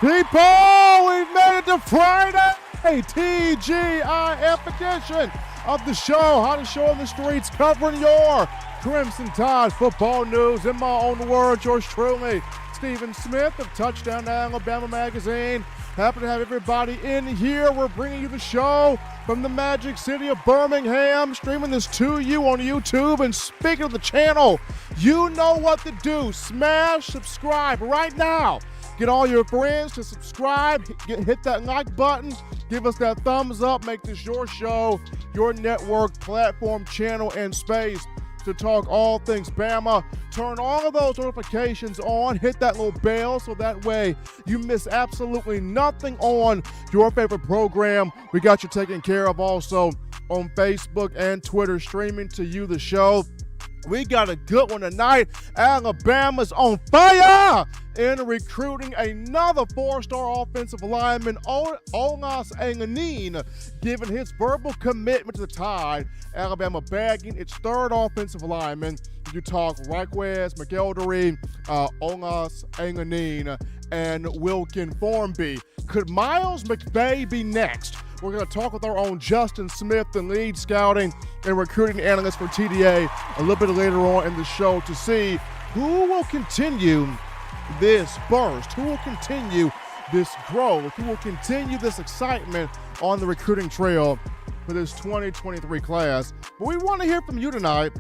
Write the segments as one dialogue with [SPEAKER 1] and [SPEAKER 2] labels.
[SPEAKER 1] people, we've made it to Friday, TGIF edition of the show, hottest show on the streets, covering your Crimson Tide football news. In my own words, yours truly, Stephen Smith of Touchdown Alabama Magazine. Happy to have everybody in here. We're bringing you the show from the magic city of Birmingham, streaming this to you on YouTube. And speaking of the channel, you know what to do. Smash subscribe right now. Get all your friends to subscribe, hit that like button, give us that thumbs up, make this your show, your network, platform, channel, and space to talk all things Bama. Turn all of those notifications on, hit that little bell so that way you miss absolutely nothing on your favorite program. We got you taken care of also on Facebook and Twitter, streaming to you the show. We got a good one tonight. Alabama's on fire in recruiting another four-star offensive lineman, Olaus Alinen, giving his verbal commitment to the Tide. Alabama bagging its third offensive lineman. You talk Raquez McElderry, Olaus Alinen, and Wilkin Formby. Could Miles McVay be next? We're going to talk with our own Justin Smith, the lead scouting and recruiting analyst for TDA, a little bit later on in the show to see who will continue this burst, who will continue this growth, who will continue this excitement on the recruiting trail for this 2023 class. But we want to hear from you tonight,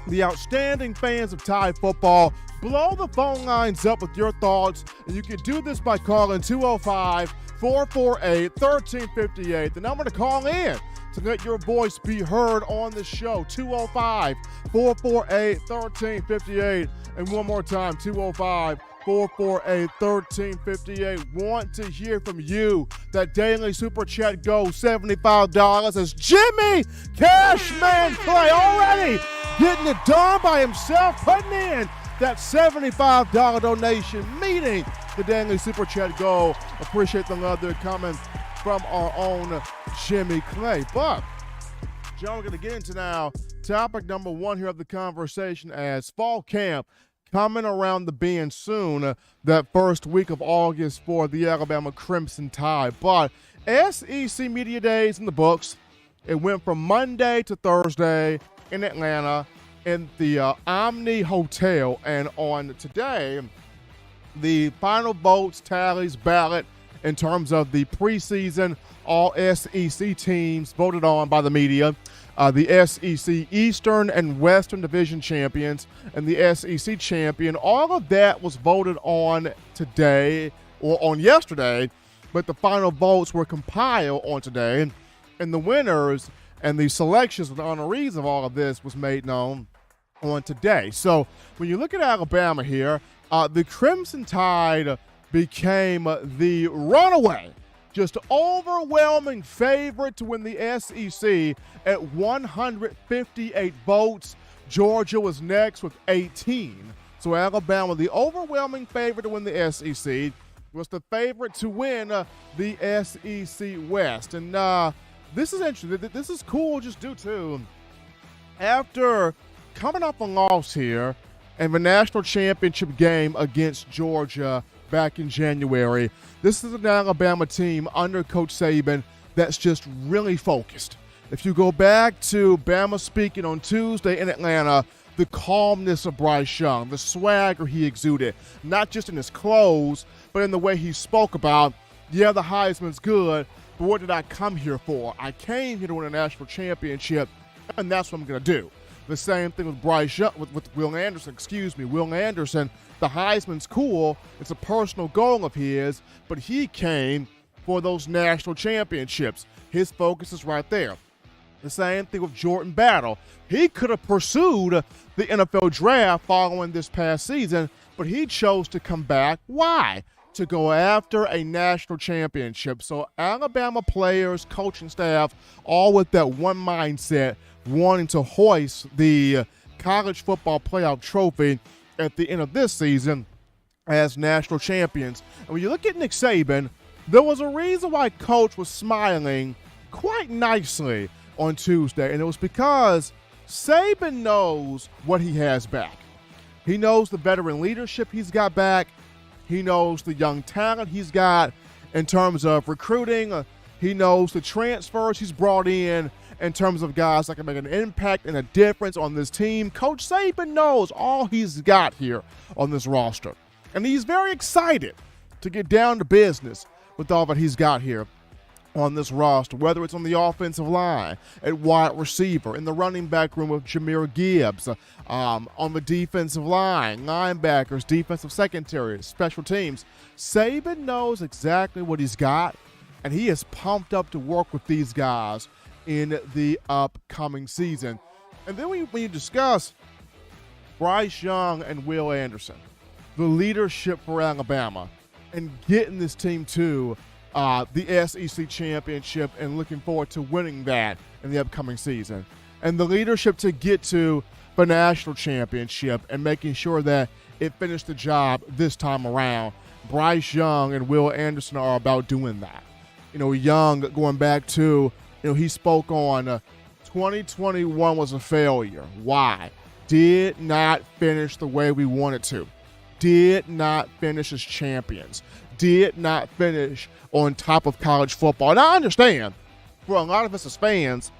[SPEAKER 1] the outstanding fans of Tide football. Blow the phone lines up with your thoughts, and you can do this by calling 205-448-1358. The number to call in to let your voice be heard on the show, 205-448-1358. And one more time, 205-448-1358. Want to hear from you. That daily super chat goes $75 as Jimmy Cashman Clay already getting it done by himself, putting in that $75 donation, meeting the daily super chat goal. Appreciate the love that coming from our own Jimmy Clay. But, John, we're going to get into now topic number one here of the conversation, as fall camp coming around the bend soon, that first week of August for the Alabama Crimson Tide. But SEC Media Days in the books. It went from Monday to Thursday in Atlanta in the Omni Hotel, and on today, the final votes, tallies, ballot in terms of the preseason all SEC teams voted on by the media, the SEC Eastern and Western Division champions, and the SEC champion. All of that was voted on today, or on yesterday, but the final votes were compiled on today, and the winners and the selections of the honorees of all of this was made known on today. So when you look at Alabama here, the Crimson Tide became the runaway, just overwhelming favorite to win the SEC at 158 votes. Georgia was next with 18. So Alabama, the overwhelming favorite to win the SEC, was the favorite to win the SEC West. And this is interesting. This is cool just due to, after coming off a loss here in the national championship game against Georgia back in January, this is an Alabama team under Coach Saban that's just really focused. If you go back to Bama speaking on Tuesday in Atlanta, the calmness of Bryce Young, the swagger he exuded, not just in his clothes, but in the way he spoke about, yeah, the Heisman's good, but what did I come here for? I came here to win a national championship, and that's what I'm going to do. The same thing with Bryce Young, with Will Anderson, Will Anderson, the Heisman's cool. It's a personal goal of his, but he came for those national championships. His focus is right there. The same thing with Jordan Battle. He could have pursued the NFL draft following this past season, but he chose to come back. Why? To go after a national championship. So Alabama players, coaching staff, all with that one mindset, wanting to hoist the college football playoff trophy at the end of this season as national champions. And when you look at Nick Saban, there was a reason why Coach was smiling quite nicely on Tuesday, and it was because Saban knows what he has back. He knows the veteran leadership he's got back, He knows the young talent he's got in terms of recruiting. He knows the transfers he's brought in terms of guys that can make an impact and a difference on this team. Coach Saban knows all he's got here on this roster. And he's very excited to get down to business with all that he's got here on this roster, whether it's on the offensive line, at wide receiver, in the running back room with Jahmyr Gibbs, on the defensive line, linebackers, defensive secondary, special teams. Saban knows exactly what he's got, and he is pumped up to work with these guys in the upcoming season. And then when you discuss Bryce Young and Will Anderson, the leadership for Alabama, and getting this team to the SEC championship and looking forward to winning that in the upcoming season, and the leadership to get to the national championship and making sure that it finished the job this time around, Bryce Young and Will Anderson are about doing that. Young, going back to, he spoke on 2021 was a failure. Why? Did not finish the way we wanted to. Did not finish as champions. Did not finish on top of college football. And I understand, for a lot of us as fans,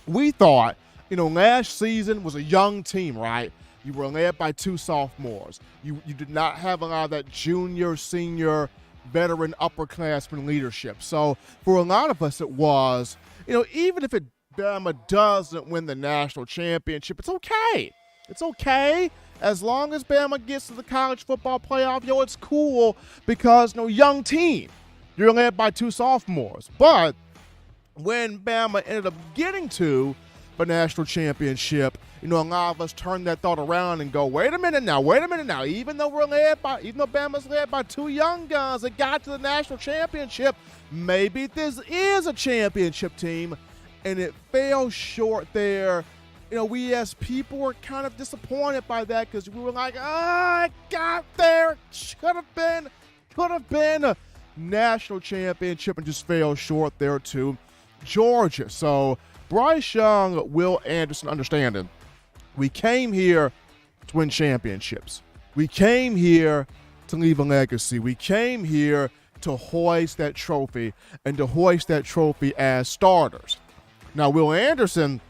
[SPEAKER 1] we thought, last season was a young team, right? You were led by 2 sophomores. You did not have a lot of that junior, senior, veteran upperclassmen leadership. So for a lot of us, it was, even if Bama doesn't win the national championship, it's okay. It's okay. As long as Bama gets to the college football playoff, it's cool because, young team. You're led by 2 sophomores. But when Bama ended up getting to the national championship, a lot of us turned that thought around and go, wait a minute now. Even though Bama's led by 2 young guns that got to the national championship, maybe this is a championship team, and it fell short there. We as people were kind of disappointed by that because we were like, it got there. Could have been a national championship and just fell short there to Georgia. So Bryce Young, Will Anderson, understanding, we came here to win championships. We came here to leave a legacy. We came here to hoist that trophy and to hoist that trophy as starters. Now, Will Anderson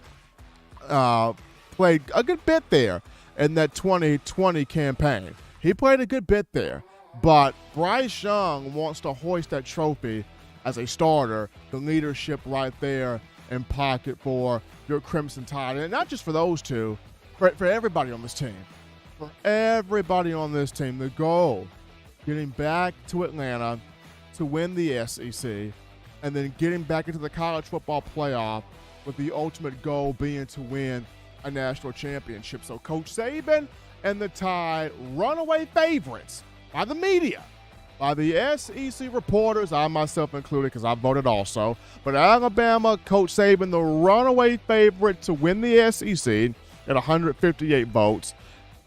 [SPEAKER 1] played a good bit there in that 2020 campaign. He played a good bit there, but Bryce Young wants to hoist that trophy as a starter, the leadership right there in pocket for your Crimson Tide. And not just for those two, for everybody on this team. For everybody on this team, the goal, getting back to Atlanta to win the SEC, and then getting back into the college football playoff with the ultimate goal being to win a national championship. So Coach Saban and the Tide, runaway favorites by the media, by the SEC reporters, I myself included because I voted also. But Alabama, Coach Saban, the runaway favorite to win the SEC at 158 votes,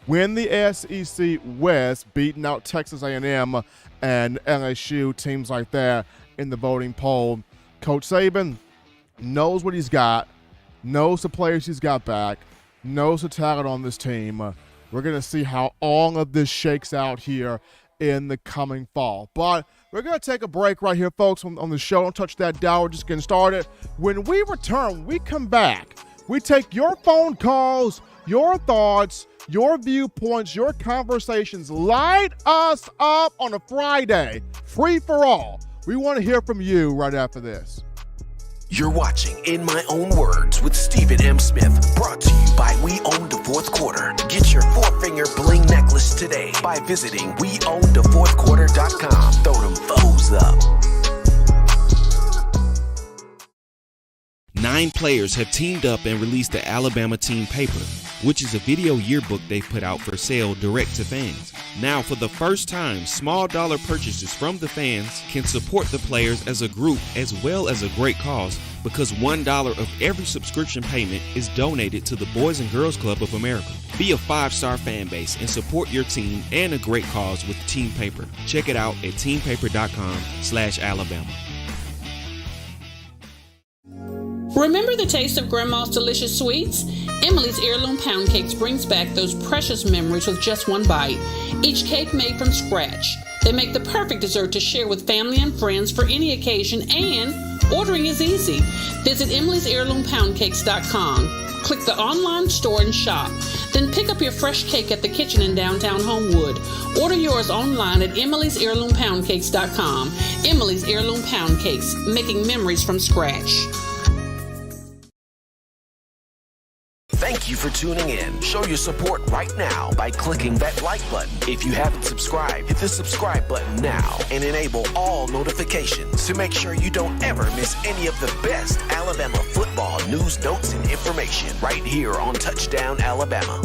[SPEAKER 1] win the SEC West, beating out Texas A&M and LSU, teams like that in the voting poll. Coach Saban knows what he's got, knows the players he's got back, knows the talent on this team. We're going to see how all of this shakes out here in the coming fall. But we're going to take a break right here, folks, on the show. Don't touch that dial. We're just getting started. When we return, we come back. We take your phone calls, your thoughts, your viewpoints, your conversations. Light us up on a Friday. Free for all. We want to hear from you right after this.
[SPEAKER 2] You're watching In My Own Words with Stephen M. Smith, brought to you by We Own the Fourth Quarter. Get your 4-finger bling necklace today by visiting weownthefourthquarter.com. Throw them foes up.
[SPEAKER 3] 9 players have teamed up and released the Alabama Team Paper, which is a video yearbook they've put out for sale direct to fans. Now, for the first time, small dollar purchases from the fans can support the players as a group as well as a great cause, because $1 of every subscription payment is donated to the Boys and Girls Club of America. Be a 5-star fan base and support your team and a great cause with Team Paper. Check it out at teampaper.com/Alabama.
[SPEAKER 4] Remember the taste of Grandma's delicious sweets? Emily's Heirloom Pound Cakes brings back those precious memories with just one bite. Each cake made from scratch. They make the perfect dessert to share with family and friends for any occasion, and ordering is easy. Visit emily'sheirloompoundcakes.com. Click the online store and shop. Then pick up your fresh cake at the kitchen in downtown Homewood. Order yours online at emily'sheirloompoundcakes.com. Emily's Heirloom Pound Cakes, making memories from scratch.
[SPEAKER 2] Thank you for tuning in. Show your support right now by clicking that like button. If you haven't subscribed, hit the subscribe button now and enable all notifications to make sure you don't ever miss any of the best Alabama football news, notes, and information right here on Touchdown Alabama.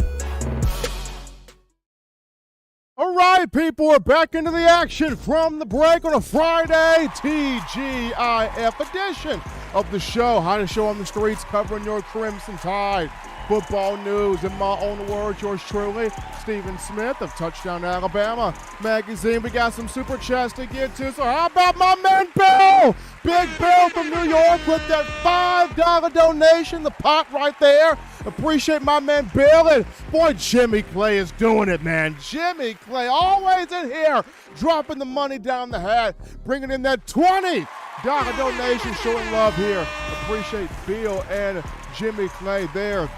[SPEAKER 1] All right, people, we're back into the action from the break on a Friday TGIF edition of the show. Hottest show on the streets covering your Crimson Tide football news. In my own words, yours truly, Stephen Smith of Touchdown Alabama magazine. We got some super chats to get to, so how about my man Bill? Big Bill from New York with that $5 donation, the pot right there. Appreciate my man Bill. And boy, Jimmy Clay is doing it, man. Jimmy Clay always in here, dropping the money down the hat, bringing in that $20 donation, showing love here. Appreciate Bill and Jimmy Clay there.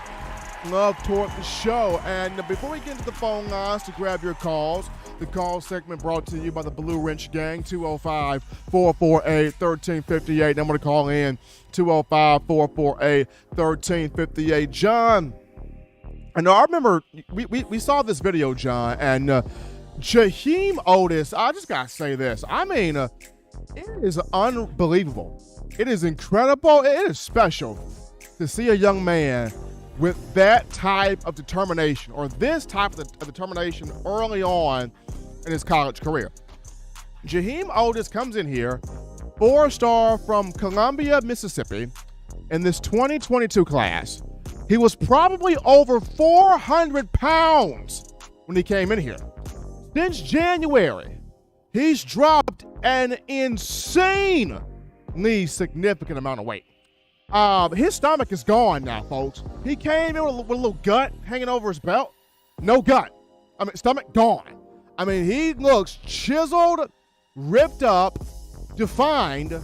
[SPEAKER 1] Love toward the show. And before we get into the phone lines to grab your calls, the call segment brought to you by the Blue Wrench Gang, 205-448-1358. I'm going to call in 205-448-1358. John, I know I remember we saw this video, John, and Jaheem Otis, I just got to say this. I mean, it is unbelievable. It is incredible. It is special to see a young man with that type of determination, or this type of determination early on in his college career. Jaheem Otis comes in here, 4-star from Columbia, Mississippi, in this 2022 class. He was probably over 400 pounds when he came in here. Since January, he's dropped an insanely significant amount of weight. His stomach is gone now, folks. He came in with a little gut hanging over his belt. No gut. I mean, stomach gone. I mean, he looks chiseled, ripped up, defined,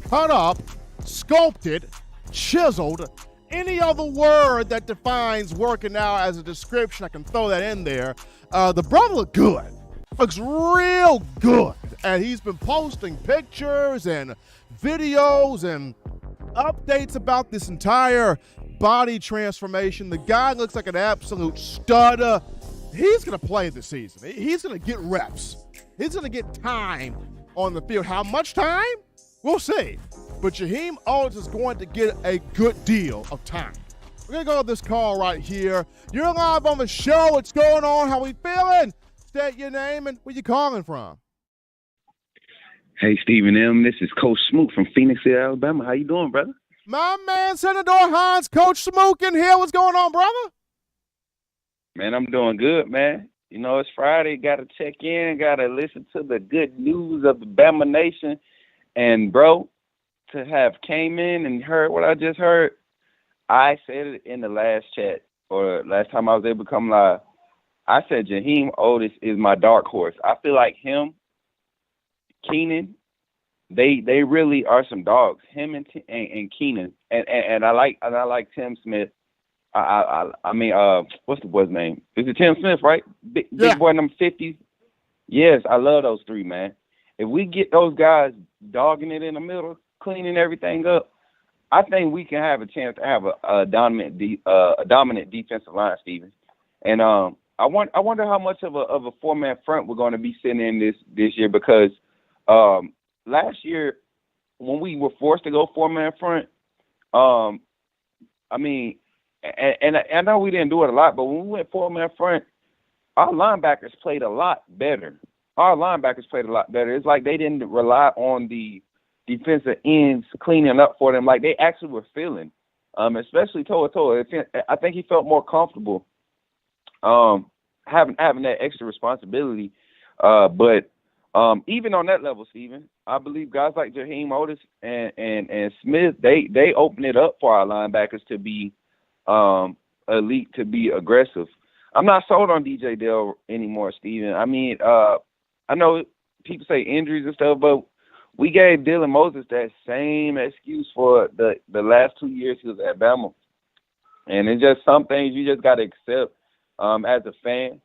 [SPEAKER 1] cut up, sculpted, chiseled. Any other word that defines working out as a description, I can throw that in there. The brother looked good. Looks real good. And he's been posting pictures and videos and updates about this entire body transformation. The guy looks like an absolute stud. He's going to play this season. He's going to get reps. He's going to get time on the field. How much time? We'll see. But Jaheem Otis is going to get a good deal of time. We're going to go to this call right here. You're live on the show. What's going on? How we feeling? State your name and where you calling from.
[SPEAKER 5] Hey, Stephen M. This is Coach Smook from Phoenix, Alabama. How you doing, brother?
[SPEAKER 1] My man, Senator Hines, Coach Smook in here. What's going on, brother?
[SPEAKER 5] Man, I'm doing good, man. You know, it's Friday. Got to check in. Got to listen to the good news of the Bama Nation. And, bro, to have came in and heard what I just heard, I said it in the last chat, or last time I was able to come live. I said Jaheem Otis is my dark horse. I feel like him, Keenan, they really are some dogs. Him and Keenan, and I like Tim Smith. I mean, what's the boy's name? Is it Tim Smith, right? Big boy, number 50. Yes, I love those three, man. If we get those guys dogging it in the middle, cleaning everything up, I think we can have a chance to have a dominant defensive line, Steven. And I wonder how much of a four-man front we're going to be sitting in this year, because last year when we were forced to go four-man front, I mean, and I know we didn't do it a lot, but when we went four-man front, our linebackers played a lot better. It's like they didn't rely on the defensive ends cleaning up for them like they actually were feeling, especially Toa. I think he felt more comfortable having that extra responsibility. But even on that level, Steven, I believe guys like Jaheem Otis and Smith, they open it up for our linebackers to be a elite to be aggressive. I'm not sold on DJ Dale anymore, Steven. I mean, I know people say injuries and stuff, but we gave Dylan Moses that same excuse for the last 2 years he was at Bama. And it's just some things you just got to accept as a fan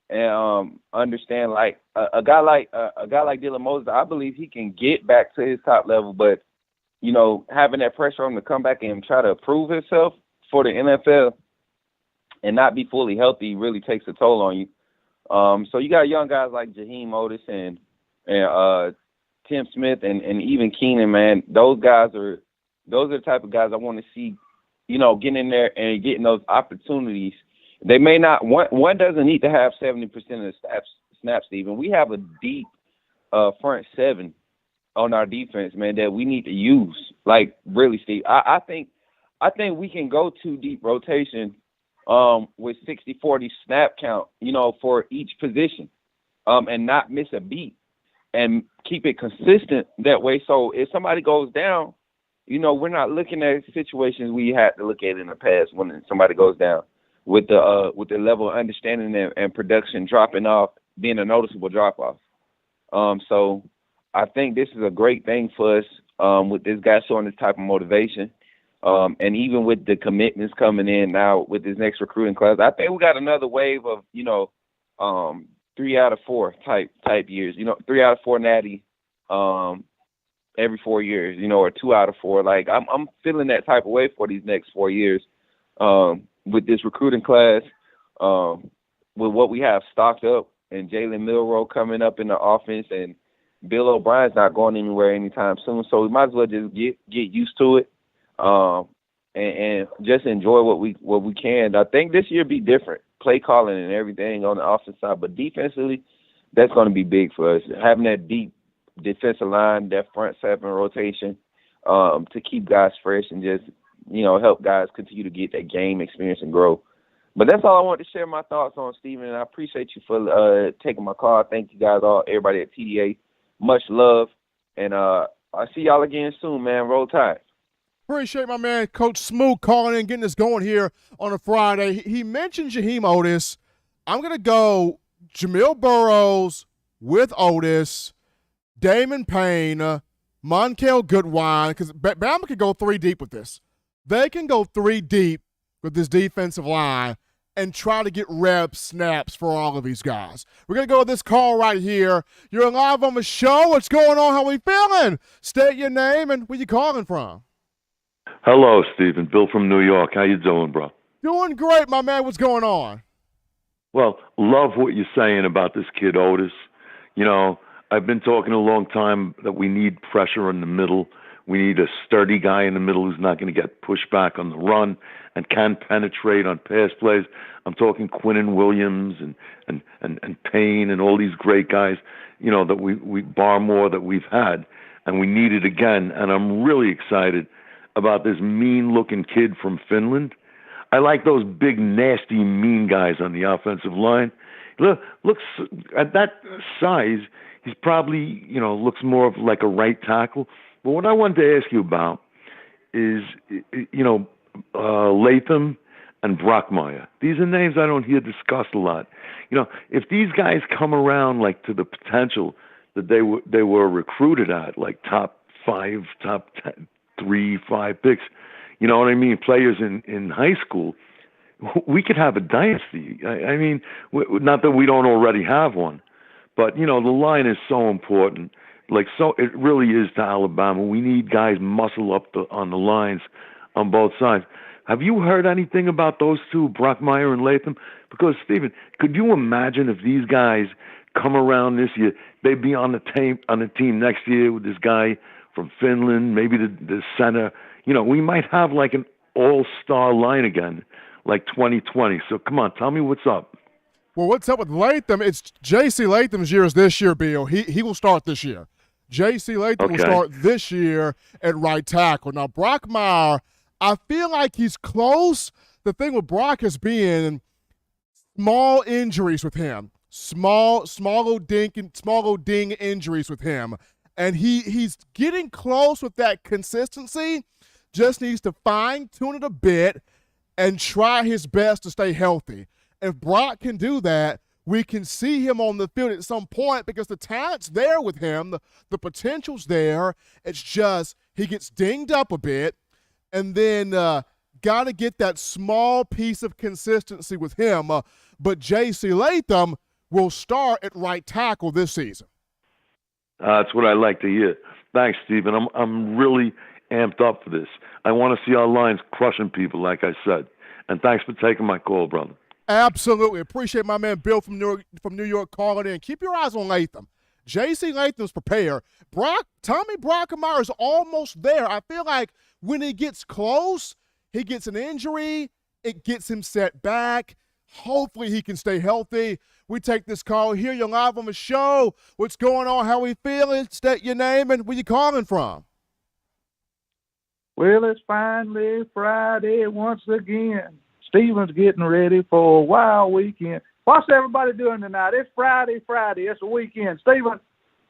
[SPEAKER 5] and understand. Like a guy like Dylan Moses, I believe he can get back to his top level, but you know, having that pressure on him to come back and try to prove himself for the NFL and not be fully healthy really takes a toll on you. So you got young guys like Jaheem Otis and Tim Smith and even Keenan, man. Those are the type of guys I want to see, you know, getting in there and getting those opportunities. They may not one doesn't need to have 70% of the snaps, Stephen. We have a deep front seven on our defense, man, that we need to use. Like really, Steve. I think we can go 2 deep rotation with 60-40 snap count, you know, for each position, and not miss a beat and keep it consistent that way. So if somebody goes down, you know, we're not looking at situations we had to look at in the past when somebody goes down with the level of understanding and production dropping off, being a noticeable drop off. So I think this is a great thing for us with this guy showing this type of motivation. And even with the commitments coming in now with this next recruiting class, I think we got another wave of, you know, 3 out of 4 type years, you know, 3 out of 4 natty every 4 years, you know, or 2 out of 4. Like I'm feeling that type of way for these next 4 years with this recruiting class, with what we have stocked up and Jalen Milroe coming up in the offense and Bill O'Brien's not going anywhere anytime soon. So we might as well just get used to it. And just enjoy what we can. I think this year be different, play calling and everything on the offensive side, but defensively, that's going to be big for us. Having that deep defensive line, that front 7 rotation, to keep guys fresh and just, you know, help guys continue to get that game experience and grow. But that's all I wanted to share my thoughts on, Steven, and I appreciate you for taking my call. Thank you guys all, everybody at TDA. Much love, and I'll see y'all again soon, man. Roll Tide.
[SPEAKER 1] Appreciate my man, Coach Smoot, calling in, getting us going here on a Friday. He mentioned Jaheem Otis. I'm going to go Jamil Burrows with Otis, Damon Payne, Monkel Goodwine, because Bama can go 3 deep with this. They can go 3 deep with this defensive line and try to get rep snaps for all of these guys. We're going to go to this call right here. You're live on the show. What's going on? How we feeling? State your name and where you calling from.
[SPEAKER 6] Hello, Stephen. Bill from New York. How you doing, bro?
[SPEAKER 1] Doing great, my man. What's going on?
[SPEAKER 6] Well, love what you're saying about this kid, Otis. You know, I've been talking a long time that we need pressure in the middle. We need a sturdy guy in the middle who's not going to get pushed back on the run and can penetrate on pass plays. I'm talking Quinnen Williams and Payne and all these great guys, you know, that we Barmore that we've had, and we need it again. And I'm really excited about this mean-looking kid from Finland. I like those big, nasty, mean guys on the offensive line. Looks at that size, he's probably, you know, looks more of like a right tackle. But what I wanted to ask you about is, you know, Latham and Brockmeyer. These are names I don't hear discussed a lot. You know, if these guys come around like to the potential that they were recruited at, like top 5, top 10, 3, 5 picks, you know what I mean, players in high school, we could have a dynasty. I mean, not that we don't already have one, but, you know, the line is so important. Like, so it really is to Alabama. We need guys muscle up on the lines on both sides. Have you heard anything about those two, Brockmeyer and Latham? Because, Stephen, could you imagine if these guys come around this year, they'd be on the team next year with this guy from Finland, maybe the center. You know, we might have like an all-star line again, like 2020. So come on, tell me what's up.
[SPEAKER 1] Well, what's up with Latham? It's J.C. Latham's year is this year, Bill. He will start this year. J.C. Latham will start this year at right tackle. Now, Brockmeyer, I feel like he's close. The thing with Brock has been small injuries with him. Small old ding injuries with him. And he's getting close with that consistency. Just needs to fine-tune it a bit and try his best to stay healthy. If Brock can do that, we can see him on the field at some point because the talent's there with him. The potential's there. It's just he gets dinged up a bit, and then got to get that small piece of consistency with him. But J.C. Latham will start at right tackle this season.
[SPEAKER 6] That's what I like to hear. Thanks, Stephen. I'm really amped up for this. I want to see our lines crushing people, like I said. And thanks for taking my call, brother.
[SPEAKER 1] Absolutely. Appreciate my man Bill from New York calling in. Keep your eyes on Latham. J.C. Latham's prepared. Tommy Brockemeyer is almost there. I feel like when he gets close, he gets an injury, it gets him set back. Hopefully he can stay healthy. We take this call here. You're live on the show. What's going on? How we feeling? State your name and where you calling from.
[SPEAKER 7] Well, it's finally Friday once again. Stephen's getting ready for a wild weekend. What's everybody doing tonight? It's Friday. It's a weekend. Stephen,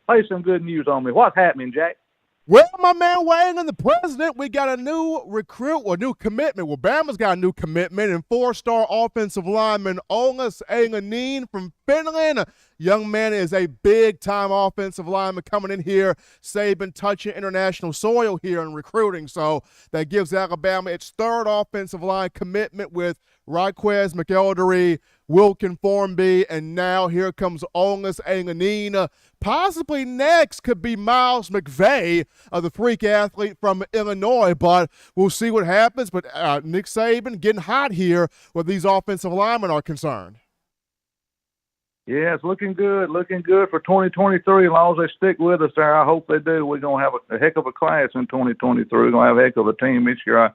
[SPEAKER 7] play some good news on me. What's happening, Jack?
[SPEAKER 1] Well, my man weighing in the president, we got a new recruit or new commitment. Well, Bama's got a new commitment, and 4-star offensive lineman Olaus Alinen from Finland. Young man is a big-time offensive lineman coming in here, Saban touching international soil here in recruiting. So that gives Alabama its third offensive line commitment with Raquez McElderry, Wilkin Formby, and now here comes Olaus Alinen. Possibly next could be Miles McVay, the freak athlete from Illinois, but we'll see what happens. But Nick Saban getting hot here where these offensive linemen are concerned.
[SPEAKER 7] Yeah, it's looking good for 2023. As long as they stick with us there, I hope they do. We're going to have a heck of a class in 2023. We're going to have a heck of a team this year. I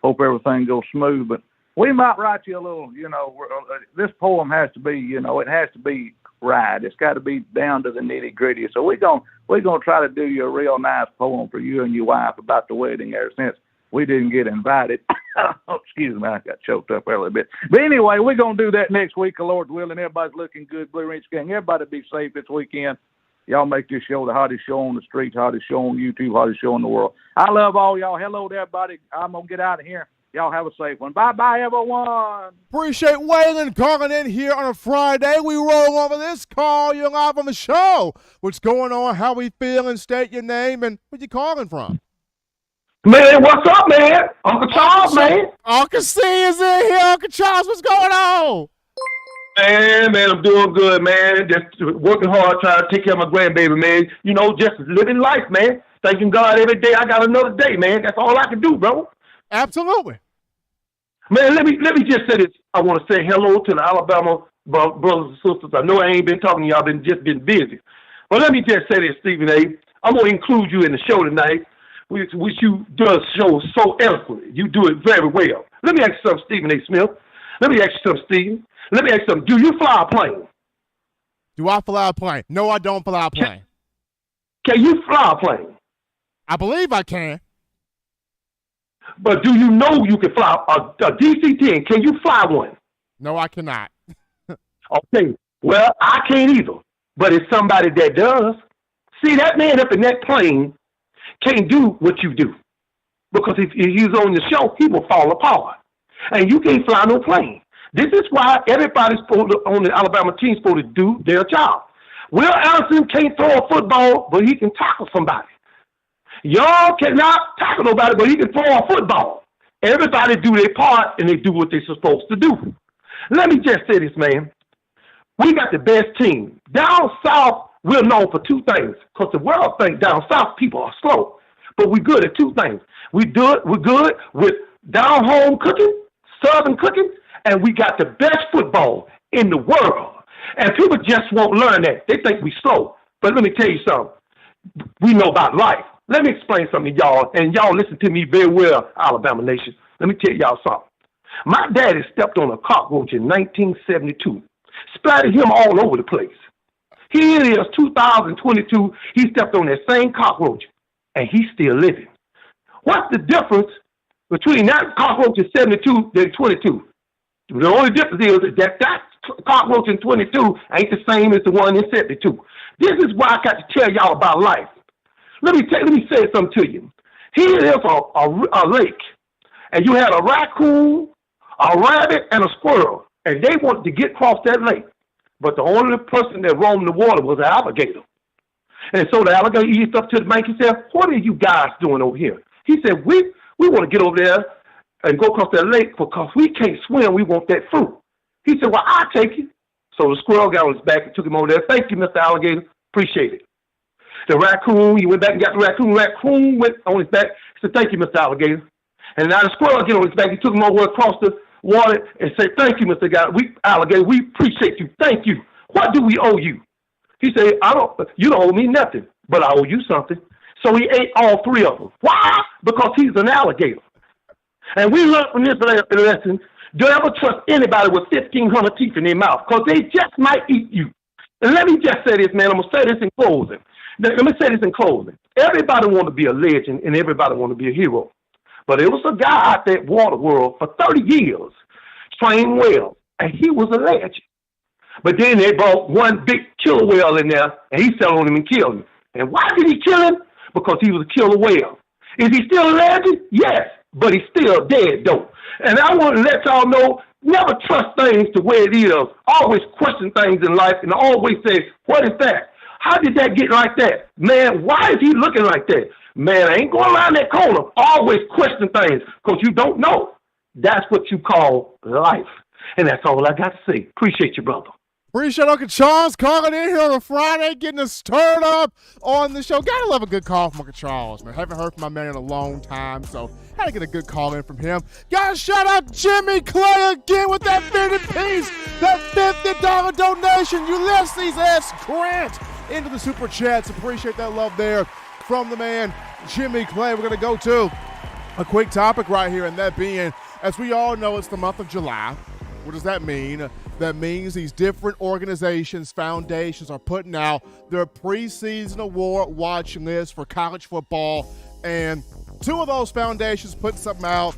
[SPEAKER 7] hope everything goes smooth. But we might write you a little, this poem has to be, it has to be right. It's got to be down to the nitty gritty. So we're going to try to do you a real nice poem for you and your wife about the wedding there since we didn't get invited. Excuse me, I got choked up earlier a bit. But anyway, we're going to do that next week, the Lord willing. Everybody's looking good. Blue Ridge Gang, everybody be safe this weekend. Y'all make this show the hottest show on the streets, hottest show on YouTube, hottest show in the world. I love all y'all. Hello to everybody. I'm going to get out of here. Y'all have a safe one. Bye-bye, everyone.
[SPEAKER 1] Appreciate Waylon calling in here on a Friday. We roll over this call. You're live on the show. What's going on? How we feeling? State your name and where you calling from.
[SPEAKER 8] Man, what's up, man? Uncle Charles, man.
[SPEAKER 1] Uncle C is in here. Uncle Charles, what's going on?
[SPEAKER 8] Man, I'm doing good, man. Just working hard, trying to take care of my grandbaby, man. Just living life, man. Thanking God every day I got another day, man. That's all I can do, bro.
[SPEAKER 1] Absolutely.
[SPEAKER 8] Man, let me just say this. I want to say hello to the Alabama brothers and sisters. I know I ain't been talking to y'all, just been busy. But let me just say this, Stephen A. I'm going to include you in the show tonight, which you do the show so eloquently. You do it very well. Let me ask you something, Stephen A. Smith. Let me ask you something, Stephen. Let me ask you something. Do you fly a plane?
[SPEAKER 1] Do I fly a plane? No, I don't fly a plane.
[SPEAKER 8] Can you fly a plane?
[SPEAKER 1] I believe I can.
[SPEAKER 8] But do you know you can fly a DC-10? Can you fly one?
[SPEAKER 1] No, I cannot.
[SPEAKER 8] Okay. Well, I can't either. But it's somebody that does. See, that man up in that plane can't do what you do. Because if he's on the show, he will fall apart. And you can't fly no plane. This is why everybody's on the Alabama team supposed to do their job. Will Allison can't throw a football, but he can tackle somebody. Y'all cannot tackle nobody, but he can throw a football. Everybody do their part, and they do what they're supposed to do. Let me just say this, man. We got the best team. Down south, we're known for two things, because the world thinks down south people are slow. But we're good at two things. We're good with down home cooking, southern cooking, and we got the best football in the world. And people just won't learn that. They think we slow. But let me tell you something. We know about life. Let me explain something to y'all, and y'all listen to me very well, Alabama Nation. Let me tell y'all something. My daddy stepped on a cockroach in 1972, splattered him all over the place. Here it is, 2022, he stepped on that same cockroach, and he's still living. What's the difference between that cockroach in 72 and 22? The only difference is that cockroach in 22 ain't the same as the one in 72. This is why I got to tell y'all about life. Let me say something to you. Here is a lake, and you had a raccoon, a rabbit and a squirrel, and they wanted to get across that lake. But the only person that roamed the water was an alligator. And so the alligator eased up to the bank. He said, what are you guys doing over here? He said, we want to get over there and go across that lake because we can't swim. We want that fruit. He said, well, I'll take you. So the squirrel got on his back and took him over there. Thank you, Mr. Alligator. Appreciate it. The raccoon, he went back and got the raccoon. Raccoon went on his back. He said, thank you, Mr. Alligator. And now the squirrel get on his back. He took him over across the water and said, thank you, Mr. Alligator. We appreciate you. Thank you. What do we owe you? He said, you don't owe me nothing, but I owe you something. So he ate all three of them. Why? Because he's an alligator. And we learned from this lesson, don't ever trust anybody with 1,500 teeth in their mouth because they just might eat you. And let me just say this, man. I'm going to say this in closing. Everybody want to be a legend and everybody want to be a hero. But there was a guy out there at Waterworld for 30 years, trained well, and he was a legend. But then they brought one big killer whale in there, and he fell on him and killed him. And why did he kill him? Because he was a killer whale. Is he still a legend? Yes, but he's still dead, though. And I want to let y'all know, never trust things the way it is. Always question things in life and always say, what is that? How did that get like that? Man, why is he looking like that? Man, I ain't going around that corner. Always question things because you don't know. That's what you call life. And that's all I got to say. Appreciate you, brother.
[SPEAKER 1] Appreciate Uncle Charles calling in here on a Friday, getting us stirred up on the show. Gotta love a good call from Uncle Charles, man. Haven't heard from my man in a long time, so had to get a good call in from him. Gotta shout out Jimmy Clay again with that 50 piece, that $50 donation. Ulysses S. Grant into the Super Chats. Appreciate that love there from the man, Jimmy Clay. We're gonna go to a quick topic right here, and that being, as we all know, it's the month of July. What does that mean? That means these different organizations, foundations are putting out their preseason award watch list for college football. And two of those foundations put something out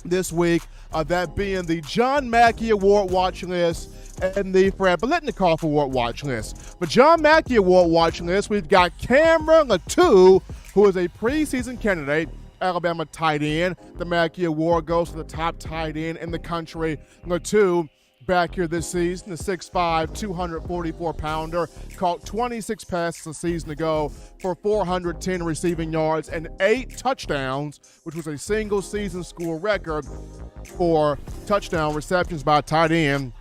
[SPEAKER 1] this week, that being the John Mackey Award watch list and the Fred Biletnikoff Award watch list. For John Mackey Award watch list, we've got Cameron Latu, who is a preseason candidate, Alabama tight end. The Mackey Award goes to the top tight end in the country. Latu, back here this season, the 6'5", 244-pounder, caught 26 passes a season ago for 410 receiving yards and 8 touchdowns, which was a single-season school record for touchdown receptions by a tight end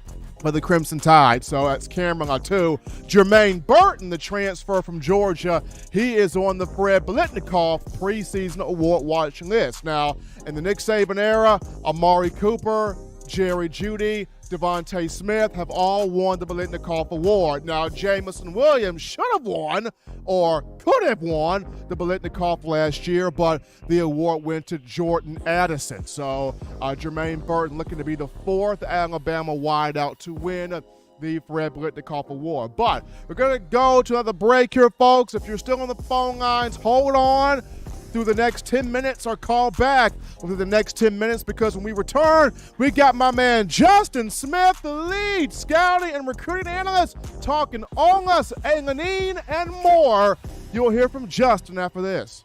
[SPEAKER 1] for the Crimson Tide. So that's Cameron Latu. Jermaine Burton, the transfer from Georgia, he is on the Fred Biletnikoff preseason award watch list. Now, in the Nick Saban era, Amari Cooper, Jerry Jeudy, Devontae Smith have all won the Biletnikoff Award. Now, Jamison Williams should have won or could have won the Biletnikoff last year, but the award went to Jordan Addison. So, Jermaine Burton looking to be the 4th Alabama wideout to win the Fred Biletnikoff Award. But we're going to go to another break here, folks. If you're still on the phone lines, hold on through the next 10 minutes or call back through the next 10 minutes, because when we return, we got my man Justin Smith, the lead scouting and recruiting analyst, talking Olaus Alinen and more. You'll hear from Justin after this.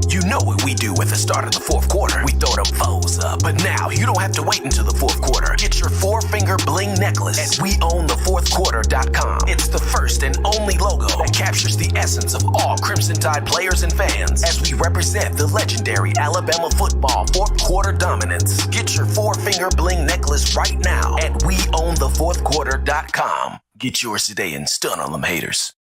[SPEAKER 2] You know what we do at the start of the fourth quarter. We throw them foes up. But now you don't have to wait until the fourth quarter. Get your 4-finger bling necklace at weownthefourthquarter.com. It's the first and only logo that captures the essence of all Crimson Tide players and fans as we represent the legendary Alabama football fourth quarter dominance. Get your 4-finger bling necklace right now at weownthefourthquarter.com. Get yours today and stun on them haters.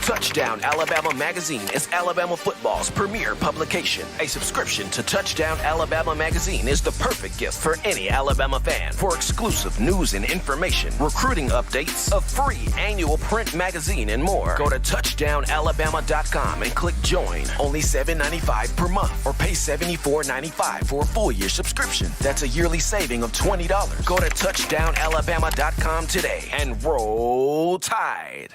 [SPEAKER 2] Touchdown Alabama Magazine is Alabama football's premier publication. A subscription to Touchdown Alabama Magazine is the perfect gift for any Alabama fan. For exclusive news and information, recruiting updates, a free annual print magazine, and more, go to touchdownalabama.com and click join. Only $7.95 per month, or pay $74.95 for a full-year subscription. That's a yearly saving of $20. Go to touchdownalabama.com today and roll Tide.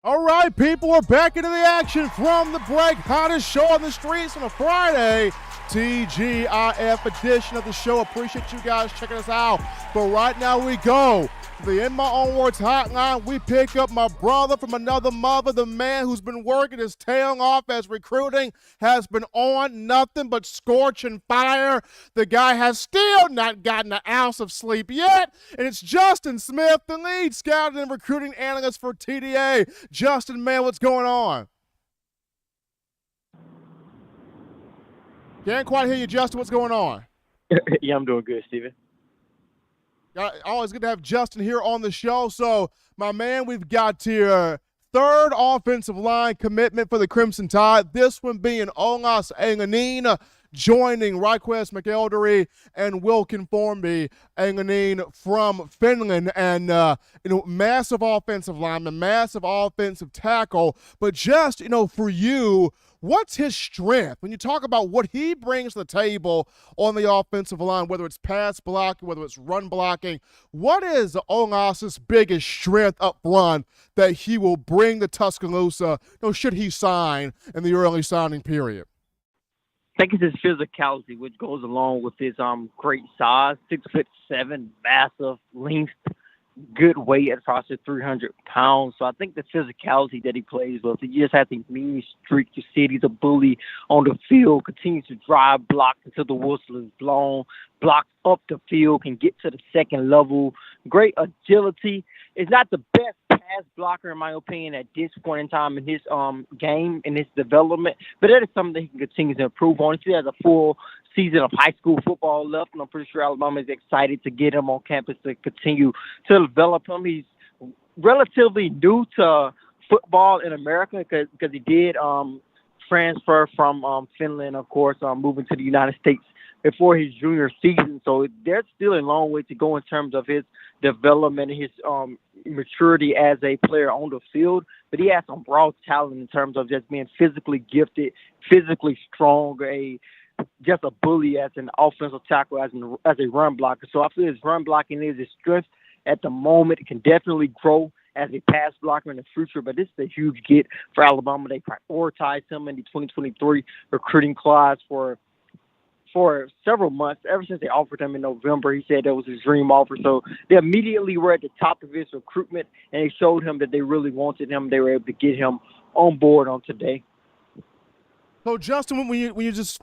[SPEAKER 1] All right, people, we're back into the action from the break. Hottest show on the streets on a Friday. TGIF edition of the show. Appreciate you guys checking us out. But right now we go to the In My Own Words hotline. We pick up my brother from another mother, the man who's been working his tail off as recruiting has been on nothing but scorching fire. The guy has still not gotten an ounce of sleep yet. And it's Justin Smith, the lead scouting and recruiting analyst for TDA. Justin, man, what's going on? Can't quite hear you, Justin. What's going on?
[SPEAKER 9] Yeah, I'm doing good, Steven.
[SPEAKER 1] Always good to have Justin here on the show. So, my man, we've got your third offensive line commitment for the Crimson Tide. This one being Olaus Alinen, joining Raquez McElderry and Wilkin Formby Alinen from Finland. And, massive offensive lineman, massive offensive tackle. But just, for you, what's his strength? When you talk about what he brings to the table on the offensive line, whether it's pass blocking, whether it's run blocking, what is Olaus's biggest strength up front that he will bring to Tuscaloosa, should he sign in the early signing period?
[SPEAKER 9] I think it's his physicality, which goes along with his great size, 6'7", massive length, good weight at approximately 300 pounds. So I think the physicality that he plays with, he just has a mean streak. You see it, he's a bully on the field, continues to drive, block until the whistle is blown, blocks up the field, can get to the second level. Great agility. Is not the best pass blocker, in my opinion, at this point in time in his game, in his development, but that is something that he can continue to improve on. He still has a full season of high school football left, and I'm pretty sure Alabama is excited to get him on campus to continue to develop him. He's relatively new to football in America because he did transfer from Finland, of course, moving to the United States before his junior season. So there's still a long way to go in terms of his development and his maturity as a player on the field. But he has some raw talent in terms of just being physically gifted, physically strong, just a bully as an offensive tackle, as a run blocker. So I feel his run blocking is his strength at the moment. It can definitely grow as a pass blocker in the future, but this is a huge get for Alabama. They prioritized him in the 2023 recruiting class for several months, ever since they offered him in November. He said that was his dream offer. So they immediately were at the top of his recruitment, and they showed him that they really wanted him. They were able to get him on board on today.
[SPEAKER 1] So, Justin, when you just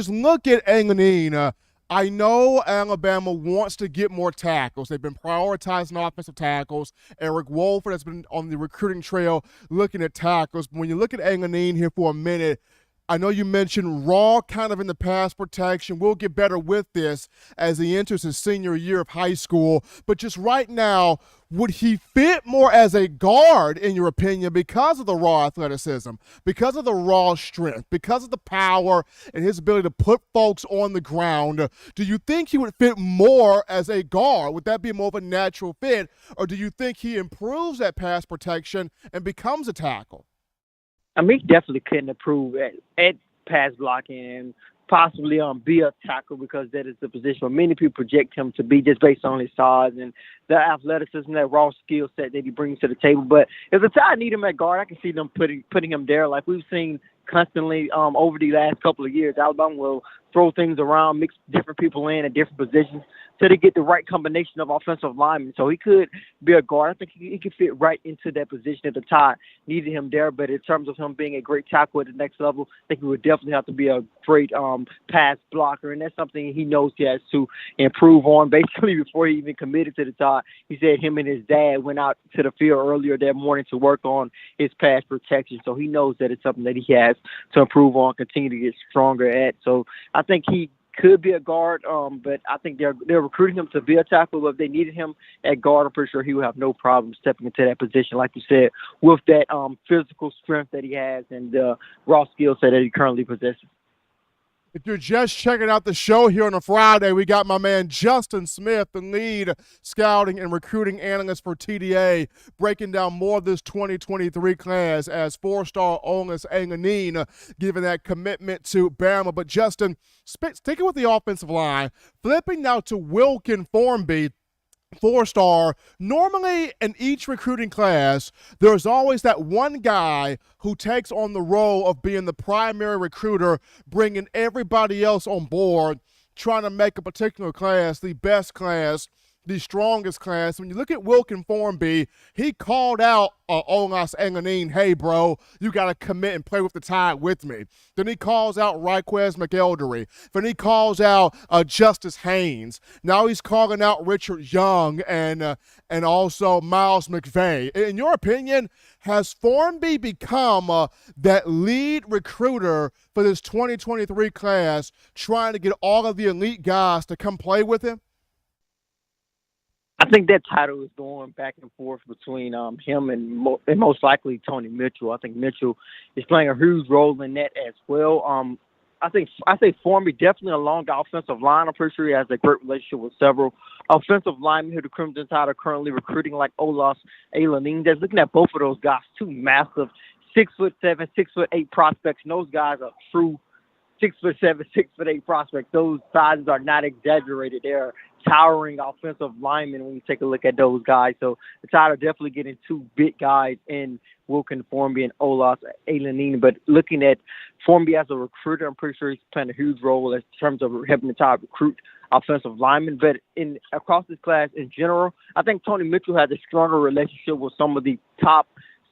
[SPEAKER 1] look at Alinen, I know Alabama wants to get more tackles. They've been prioritizing offensive tackles. Eric Wolford has been on the recruiting trail looking at tackles. But when you look at Alinen here for a minute, I know you mentioned raw kind of in the pass protection. We'll get better with this as he enters his senior year of high school. But just right now, would he fit more as a guard, in your opinion, because of the raw athleticism, because of the raw strength, because of the power and his ability to put folks on the ground? Do you think he would fit more as a guard? Would that be more of a natural fit? Or do you think he improves that pass protection and becomes a tackle?
[SPEAKER 9] I mean, he definitely couldn't improve at pass blocking and possibly be a tackle, because that is the position where many people project him to be just based on his size and the athleticism, that raw skill set that he brings to the table. But if the Tide need him at guard, I can see them putting him there like we've seen constantly over the last couple of years. Alabama will throw things around, mix different people in at different positions till they get the right combination of offensive linemen. So he could be a guard. I think he could fit right into that position if the Tide needed him there. But in terms of him being a great tackle at the next level, I think he would definitely have to be a great pass blocker, and that's something he knows he has to improve on. Basically, before he even committed to the Tide, he said him and his dad went out to the field earlier that morning to work on his pass protection. So he knows that it's something that he has to improve on, continue to get stronger at. So I think he could be a guard, but I think they're recruiting him to be a tackle. But if they needed him at guard, I'm pretty sure he would have no problem stepping into that position, like you said, with that physical strength that he has and the raw skill set that he currently possesses.
[SPEAKER 1] If you're just checking out the show here on a Friday, we got my man Justin Smith, the lead scouting and recruiting analyst for TDA, breaking down more of this 2023 class as four-star Olaus Alinen giving that commitment to Bama. But Justin, sticking with the offensive line, flipping now to Wilkin Formby. 4-star, normally in each recruiting class, there's always that one guy who takes on the role of being the primary recruiter, bringing everybody else on board, trying to make a particular class the best class, the strongest class. When you look at Wilkin Formby, he called out Olaus Alinen, hey, bro, you got to commit and play with the Tide with me. Then he calls out Raquez McElderry. Then he calls out Justice Haynes. Now he's calling out Richard Young and also Miles McVay. In your opinion, has Formby become that lead recruiter for this 2023 class, trying to get all of the elite guys to come play with him?
[SPEAKER 9] I think that title is going back and forth between him and most likely Tony Mitchell. I think Mitchell is playing a huge role in that as well. I think Formby definitely along the offensive line. I'm pretty sure he has a great relationship with several offensive linemen who the Crimson Tide are currently recruiting, like Olaus Alinen. Just looking at both of those guys, two massive 6'7", 6'8" prospects, and those guys are true 6'7", 6'8" prospects. Those sizes are not exaggerated. They're towering offensive linemen when you take a look at those guys. So the Tide are definitely getting two big guys in Wilkin Formby and Olaus Alinen. But looking at Formby as a recruiter, I'm pretty sure he's playing a huge role in terms of helping the Tide recruit offensive linemen. But across this class in general, I think Tony Mitchell has a stronger relationship with some of the top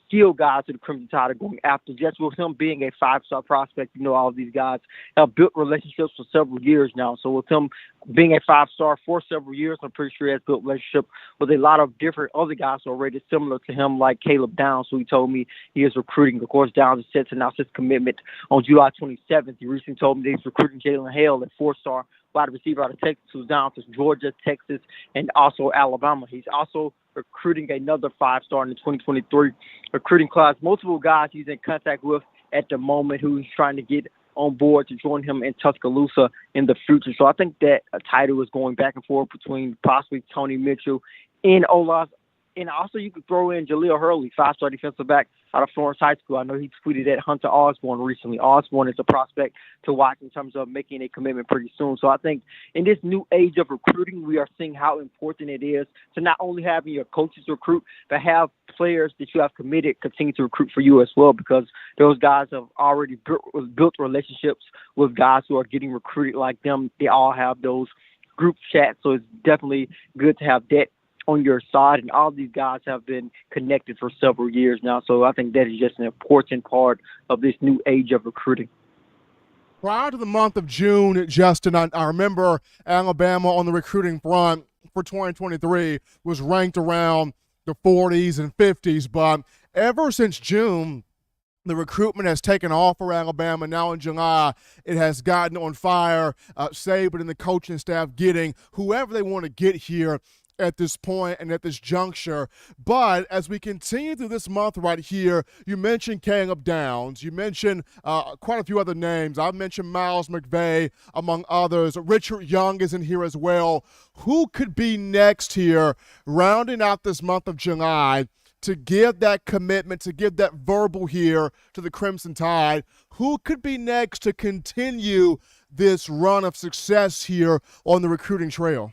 [SPEAKER 9] skill guys that the Crimson Tide are going after. Just with him being a 5-star prospect, all of these guys have built relationships for several years now. So with him being a 5-star for several years, I'm pretty sure he has built relationship with a lot of different other guys already similar to him, like Caleb Downs, who he told me he is recruiting. Of course, Downs is set to announce his commitment on July 27th. He recently told me that he's recruiting Jalen Hale, a 4-star wide receiver out of Texas, who's down to Georgia, Texas, and also Alabama. He's also recruiting another 5-star in the 2023 recruiting class. Multiple guys he's in contact with at the moment who he's trying to get on board to join him in Tuscaloosa in the future. So I think that a title is going back and forth between possibly Tony Mitchell and Olaus. And also you could throw in Jaleel Hurley, 5-star defensive back out of Florence High School. I know he tweeted at Hunter Osborne recently. Osborne is a prospect to watch in terms of making a commitment pretty soon. So I think in this new age of recruiting, we are seeing how important it is to not only having your coaches recruit, but have players that you have committed continue to recruit for you as well, because those guys have already built relationships with guys who are getting recruited like them. They all have those group chats. So it's definitely good to have that on your side, and all these guys have been connected for several years now. So I think that is just an important part of this new age of recruiting.
[SPEAKER 1] Prior to the month of June, Justin, I remember Alabama on the recruiting front for 2023 was ranked around the 40s and 50s, but ever since June, the recruitment has taken off for Alabama. Now in July, it has gotten on fire. Saban and the coaching staff getting whoever they want to get here at this point and at this juncture. But as we continue through this month right here, you mentioned Caleb Downs. You mentioned quite a few other names. I mentioned Miles McVay, among others. Richard Young is in here as well. Who could be next here, rounding out this month of July, to give that commitment, to give that verbal here to the Crimson Tide? Who could be next to continue this run of success here on the recruiting trail?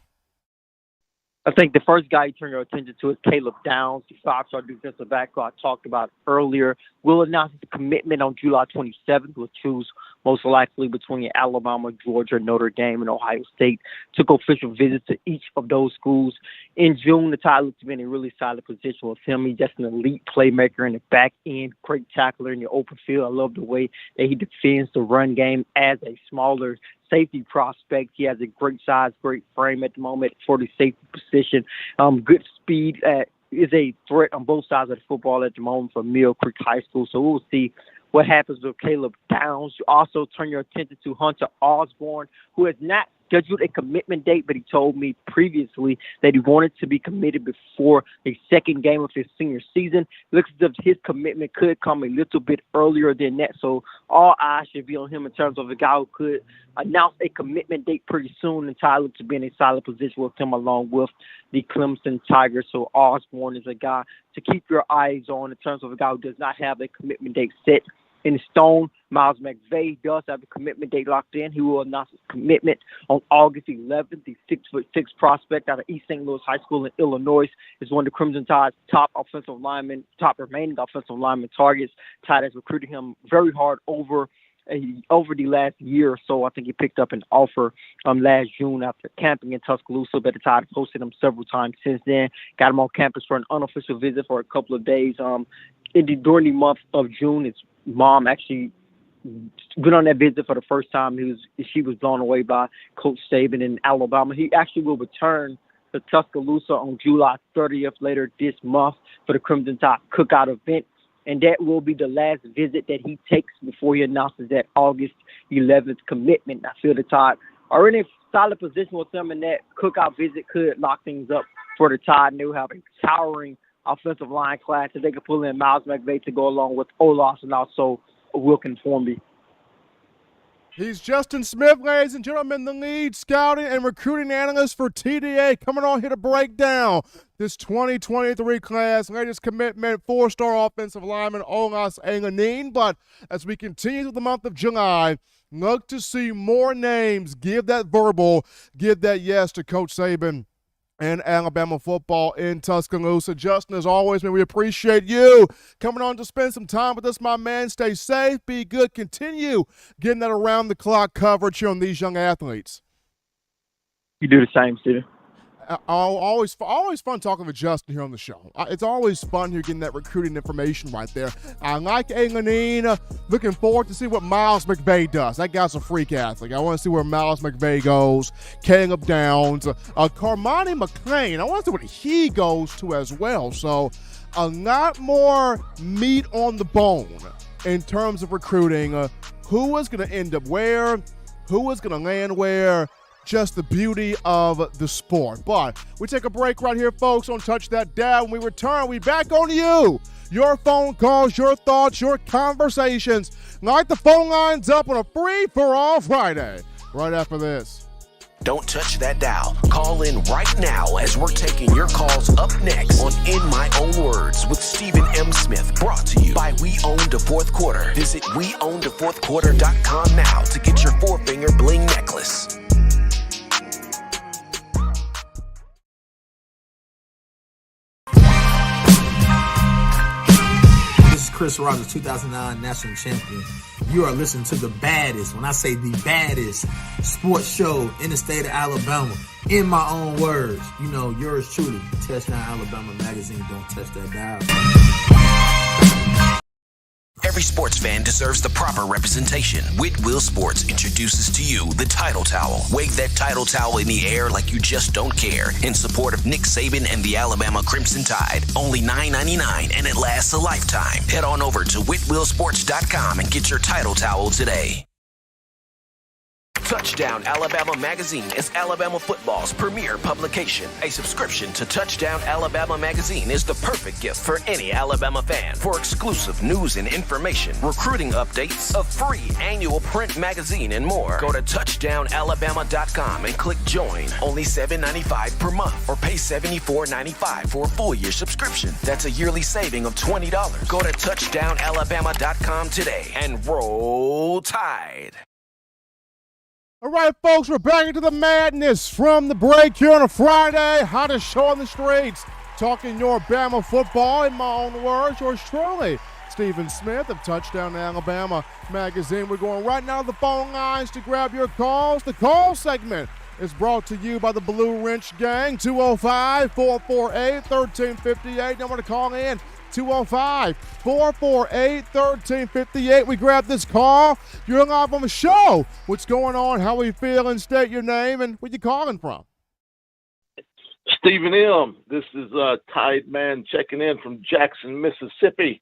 [SPEAKER 9] I think the first guy you turn your attention to is Caleb Downs, the 5-star defensive back who I talked about earlier. Will announce his commitment on July 27th. We'll choose most likely between Alabama, Georgia, Notre Dame, and Ohio State. Took official visits to each of those schools. In June, the Tide looked to be in a really solid position with him. He's just an elite playmaker in the back end, great tackler in the open field. I love the way that he defends the run game as a smaller safety prospect. He has a great size, great frame at the moment for the safety position. Good speed, is a threat on both sides of the football at the moment for Mill Creek High School. So we'll see what happens with Caleb Downs. You also turn your attention to Hunter Osborne, who has not scheduled a commitment date, but he told me previously that he wanted to be committed before the second game of his senior season. Looks as if his commitment could come a little bit earlier than that, so all eyes should be on him in terms of a guy who could announce a commitment date pretty soon, and Ty looks to be in a solid position with him along with the Clemson Tigers. So Osborne is a guy to keep your eyes on in terms of a guy who does not have a commitment date set in stone. Miles McVay does have a commitment date locked in. He will announce his commitment on August 11th. The 6'6" prospect out of East St. Louis High School in Illinois is one of the Crimson Tide's top remaining offensive lineman targets. Tide has recruited him very hard over the last year or so. I think he picked up an offer last June after camping in Tuscaloosa, but the Tide hosted him several times since then. Got him on campus for an unofficial visit for a couple of days. During the month of June, his mom actually went on that visit for the first time. She was blown away by Coach Saban in Alabama. He actually will return to Tuscaloosa on July 30th later this month for the Crimson Tide Cookout event. And that will be the last visit that he takes before he announces that August 11th commitment. I feel the Tide are in a solid position with them, and that cookout visit could lock things up for the Tide. And they will have a towering offensive line class that they could pull in Miles McVay to go along with Olaus and also Wilkins Formby.
[SPEAKER 1] He's Justin Smith, ladies and gentlemen, the lead scouting and recruiting analyst for TDA, coming on here to break down this 2023 class. Latest commitment, 4-star offensive lineman Olaus Alinen. But as we continue through the month of July, look to see more names give that verbal, give that yes to Coach Saban and Alabama football in Tuscaloosa. Justin, as always, man, we appreciate you coming on to spend some time with us, my man. Stay safe, be good, continue getting that around-the-clock coverage here on these young athletes.
[SPEAKER 9] You do the same, Steven.
[SPEAKER 1] Always fun talking with Justin here on the show. It's always fun here getting that recruiting information right there. I like Alinen. Looking forward to see what Miles McVay does. That guy's a freak athlete. I want to see where Miles McVay goes. Caleb Downs. Carmani McClain. I want to see what he goes to as well. So a lot more meat on the bone in terms of recruiting. Who is going to end up where? Who is going to land where? Just the beauty of the sport. But we take a break right here, folks, on Touch That Down. When we return, we back on you. Your phone calls, your thoughts, your conversations. Light the phone lines up on a free-for-all Friday. Right after this.
[SPEAKER 2] Don't touch that dial. Call in right now as we're taking your calls up next on In My Own Words with Stephen M. Smith. Brought to you by We Own the Fourth Quarter. Visit weownthefourthquarter.com now to get your 4-finger bling necklace.
[SPEAKER 10] Chris Rogers, 2009 national champion. You are listening to the baddest, when I say the baddest, sports show in the state of Alabama. In my own words, you know, yours truly, Touchdown Alabama Magazine. Don't touch that dial.
[SPEAKER 2] Every sports fan deserves the proper representation. Whitwell Sports introduces to you the Title Towel. Wave that Title Towel in the air like you just don't care in support of Nick Saban and the Alabama Crimson Tide. Only $9.99 and it lasts a lifetime. Head on over to whitwellsports.com and get your Title Towel today. Touchdown Alabama Magazine is Alabama football's premier publication. A subscription to Touchdown Alabama Magazine is the perfect gift for any Alabama fan. For exclusive news and information, recruiting updates, a free annual print magazine, and more, go to touchdownalabama.com and click join. Only $7.95 per month or pay $74.95 for a full-year subscription. That's a yearly saving of $20. Go to touchdownalabama.com today and roll Tide.
[SPEAKER 1] All right, folks, we're back into the madness from the break here on a Friday. Hottest show on the streets. Talking your Bama football in my own words. Yours truly, Stephen Smith of Touchdown Alabama Magazine. We're going right now to the phone lines to grab your calls. The call segment is brought to you by the Blue Wrench Gang. 205-448-1358. Now want to call in. 205-448-1358. We grab this call. You're live on the show. What's going on? How are you feeling? State your name and where you calling from.
[SPEAKER 11] Stephen M. This is Tide Man checking in from Jackson, Mississippi.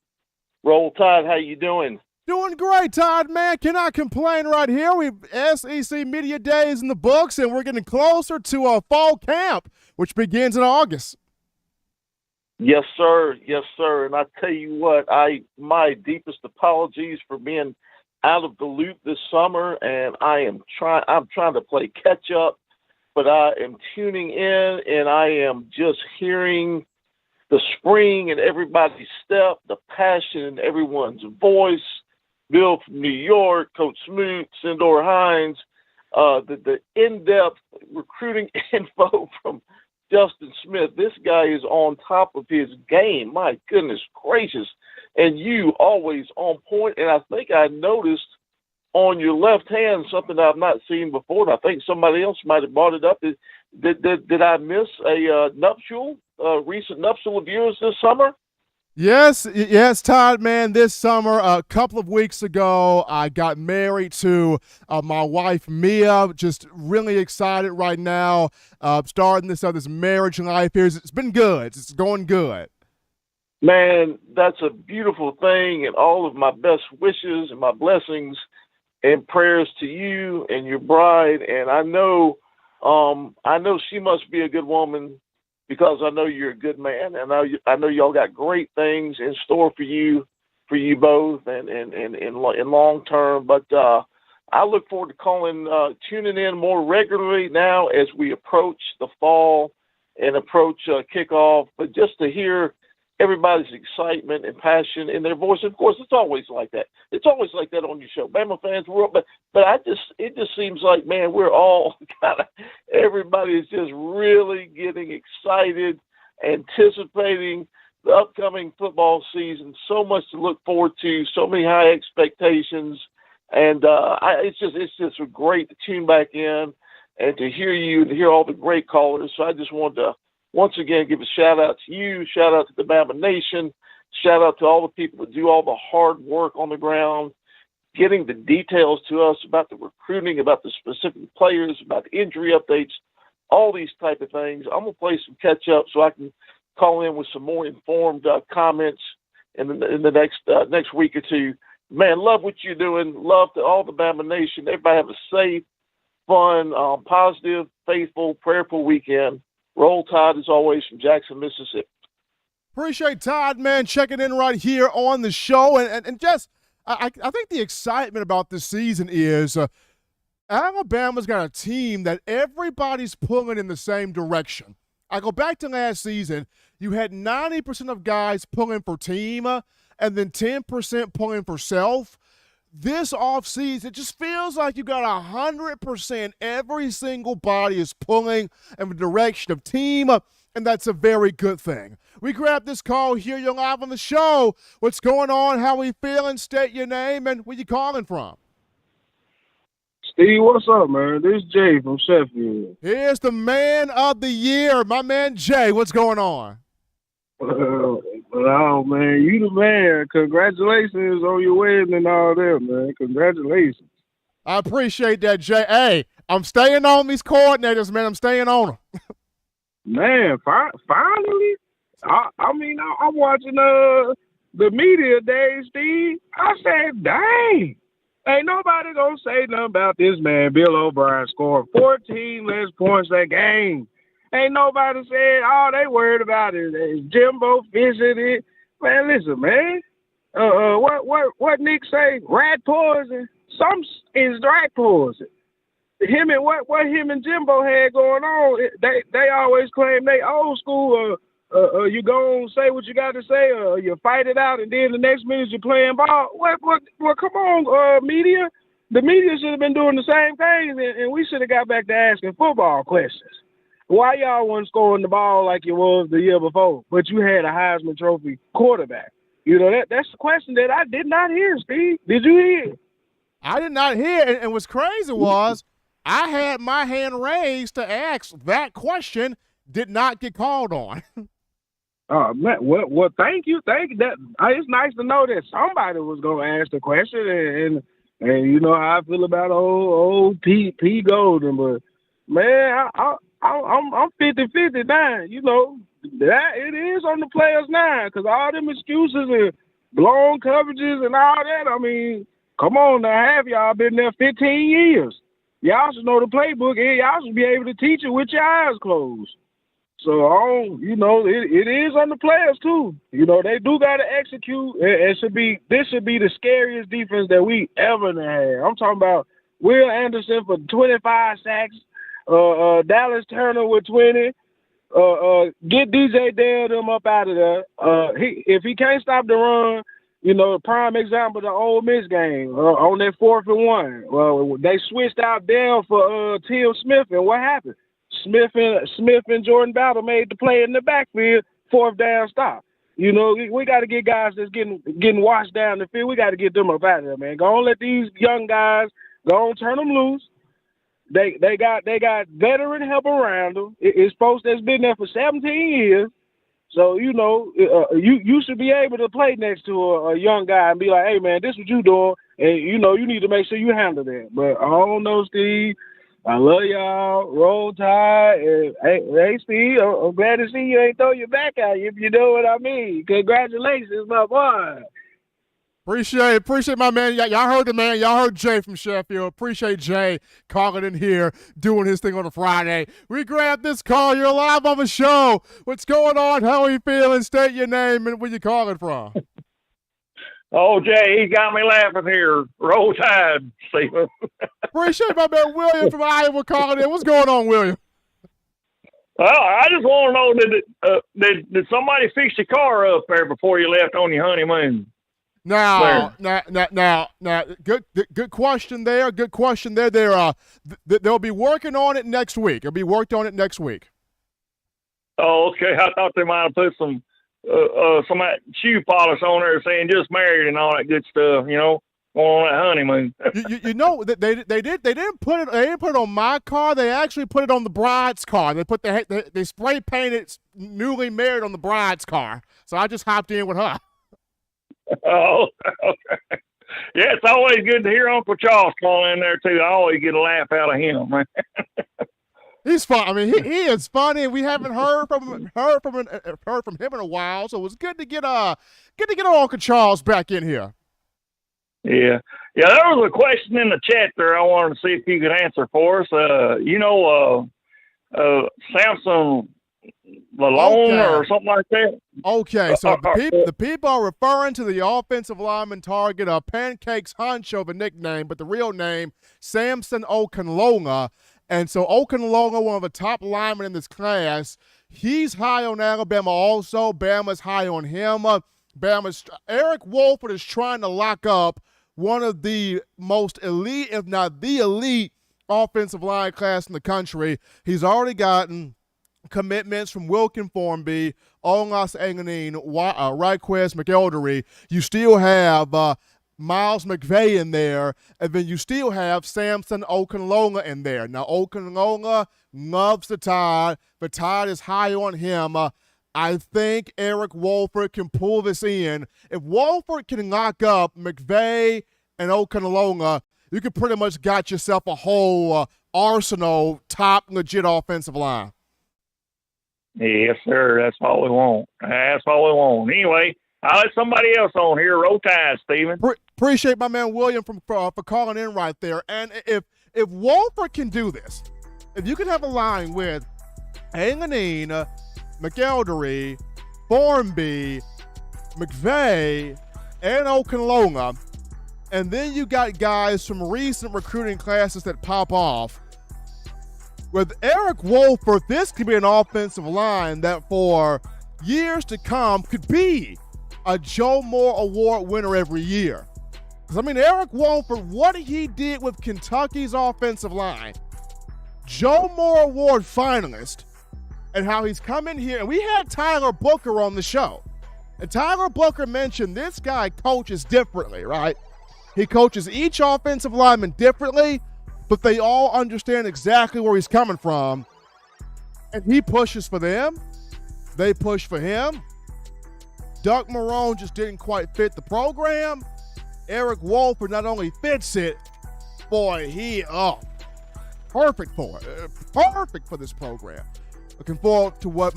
[SPEAKER 11] Roll Tide, how you doing?
[SPEAKER 1] Doing great, Tide Man. Cannot complain right here. We've SEC Media Days in the books, and we're getting closer to a fall camp, which begins in August.
[SPEAKER 11] Yes, sir. Yes, sir. And I tell you what, my deepest apologies for being out of the loop this summer, and I'm trying to play catch up, but I am tuning in, and I am just hearing the spring in everybody's step, the passion in everyone's voice, Bill from New York, Coach Smoot, Sindor Hines, the in-depth recruiting info from Justin Smith. This guy is on top of his game. My goodness gracious. And you always on point. And I think I noticed on your left hand something I've not seen before. And I think somebody else might have brought it up. Did I miss a recent nuptial of yours this summer?
[SPEAKER 1] Yes, Todd, man. This summer, a couple of weeks ago, I got married to my wife, Mia. Just really excited right now, starting this marriage life here. It's been good. It's going good.
[SPEAKER 11] Man, that's a beautiful thing, and all of my best wishes and my blessings and prayers to you and your bride. And I know she must be a good woman, because I know you're a good man, and I know y'all got great things in store for you both, and long term. But I look forward to tuning in more regularly now as we approach the fall and approach kickoff. But just to hear everybody's excitement and passion in their voice. Of course, it's always like that. It's always like that on your show. Bama fans, but it just seems like, man, we're all everybody is just really getting excited, anticipating the upcoming football season. So much to look forward to, so many high expectations, and it's just great to tune back in and to hear you and to hear all the great callers. So I just wanted to once again give a shout out to you, shout out to the Bama Nation, shout out to all the people that do all the hard work on the ground, getting the details to us about the recruiting, about the specific players, about the injury updates, all these type of things. I'm going to play some catch up so I can call in with some more informed comments in the next week or two. Man, love what you're doing. Love to all the Bama Nation. Everybody have a safe, fun, positive, faithful, prayerful weekend. Roll Tide, as always, from Jackson, Mississippi.
[SPEAKER 1] Appreciate Todd, man, checking in right here on the show. And just, I think the excitement about this season is Alabama's got a team that everybody's pulling in the same direction. I go back to last season, you had 90% of guys pulling for team and then 10% pulling for self. This offseason, it just feels like you got 100%. Every single body is pulling in the direction of team, and that's a very good thing. We grab this call here. You're live on the show. What's going on? How we feeling? State your name and where you calling from.
[SPEAKER 12] Steve, what's up, man? This is Jay from Sheffield.
[SPEAKER 1] Here's the man of the year, my man Jay. What's going on?
[SPEAKER 12] Oh, man, you the man. Congratulations on your wedding and all that, man. Congratulations.
[SPEAKER 1] I appreciate that, Jay. Hey, I'm staying on these coordinators, man. I'm staying on them.
[SPEAKER 12] Man, finally? I'm watching the media days, Steve. I said, dang. Ain't nobody gonna say nothing about this man, Bill O'Brien, scoring 14 less points that game. Ain't nobody said all they worried about is Jimbo visited. Man, listen, man. What Nick say? Rat poison? Some is rat poison. Him and Jimbo had going on. They always claim they old school. You go say what you got to say, you fight it out, and then the next minute you're playing ball. Well, come on, media. The media should have been doing the same thing, and we should have got back to asking football questions. Why y'all wasn't scoring the ball like you was the year before, but you had a Heisman Trophy quarterback? You know, that's the question that I did not hear, Steve. Did you hear?
[SPEAKER 1] I did not hear, and what's crazy was I had my hand raised to ask that question, did not get called on.
[SPEAKER 12] Oh, man, well, thank you. That it's nice to know that somebody was going to ask the question, and you know how I feel about old P Golden, but man, I'm 50-50 now. You know, that it is on the players now, because all them excuses and blown coverages and all that, I mean, come on now, half y'all been there 15 years. Y'all should know the playbook, and y'all should be able to teach it with your eyes closed. So, you know, it is on the players, too. You know, they do got to execute. This should be the scariest defense that we ever had. I'm talking about Will Anderson for 25 sacks, Dallas Turner with 20. Get DJ Dale them up out of there. If he can't stop the run, You know, prime example, the Ole Miss game on that 4th and 1. Well, they switched out Dell for Tim Smith, and what happened? Smith and Jordan Battle made the play in the backfield, 4th down stop. You know, we got to get guys that's getting washed down the field. We got to get them up out of there, man. Go on, let these young guys go on, turn them loose. They got veteran help around them. It's folks that's been there for 17 years. So, you know, you should be able to play next to a young guy and be like, hey, man, this is what you doing. And, you know, you need to make sure you handle that. But I don't know, Steve. I love y'all. Roll Tide. And, hey, Steve, I'm glad to see you ain't throw your back out, if you know what I mean. Congratulations, my boy.
[SPEAKER 1] Appreciate my man. Y'all heard the man. Y'all heard Jay from Sheffield. Appreciate Jay calling in here, doing his thing on a Friday. We grabbed this call. You're live on the show. What's going on? How are you feeling? State your name and where you calling from.
[SPEAKER 13] Oh, Jay, he got me laughing here. Roll Tide, Stephen.
[SPEAKER 1] Appreciate my man William from Iowa calling in. What's going on, William?
[SPEAKER 13] Well, I just want to know, did somebody fix your car up there before you left on your honeymoon?
[SPEAKER 1] Now, good question there. Good question there. They'll be working on it next week. It'll be worked on it next week.
[SPEAKER 13] Oh, okay. I thought they might have put some shoe polish on there saying just married and all that good stuff. You know, going on that honeymoon.
[SPEAKER 1] you know they didn't put it on my car. They actually put it on the bride's car. They spray painted newly married on the bride's car. So I just hopped in with her.
[SPEAKER 13] Oh, okay. Yeah, it's always good to hear Uncle Charles calling in there too. I always get a laugh out of him, man.
[SPEAKER 1] He's fun. I mean, he is funny, and we haven't heard from him in a while. So it was good to get Uncle Charles back in here.
[SPEAKER 13] Yeah. There was a question in the chat there. I wanted to see if you could answer for us. Samson Malone or something like that.
[SPEAKER 1] Okay, so the people are referring to the offensive lineman target Pancakes Huncho, the nickname, but the real name, Samson Okunlola. And so Okunlola, one of the top linemen in this class, he's high on Alabama also. Bama's high on him. Eric Wolford is trying to lock up one of the most elite, if not the elite, offensive line class in the country. He's already gotten commitments from Wilkin Formby, Olaus Alinen, Ryquez McElderry. You still have Miles McVay in there, and then you still have Samson Okunlola in there. Now, Okunlola loves the Tide. The Tide is high on him. I think Eric Wolford can pull this in. If Wolford can lock up McVay and Okunlola, you can pretty much got yourself a whole arsenal, top legit offensive line.
[SPEAKER 13] Yes, sir. That's all we want. Anyway, I'll let somebody else on here. Roll Tide, Stephen.
[SPEAKER 1] Appreciate my man William for calling in right there. And if Wolford can do this, if you can have a line with Alinen, McElderry, Formby, McVay, and Okunlola, and then you got guys from recent recruiting classes that pop off, with Eric Wolford, this could be an offensive line that for years to come could be a Joe Moore Award winner every year. Because, I mean, Eric Wolford, what he did with Kentucky's offensive line, Joe Moore Award finalist, and how he's come in here. And we had Tyler Booker on the show. And Tyler Booker mentioned this guy coaches differently, right? He coaches each offensive lineman differently, but they all understand exactly where he's coming from. And he pushes for them. They push for him. Doug Marrone just didn't quite fit the program. Eric Wolford not only fits it, boy, perfect for it. Perfect for this program. Looking forward to what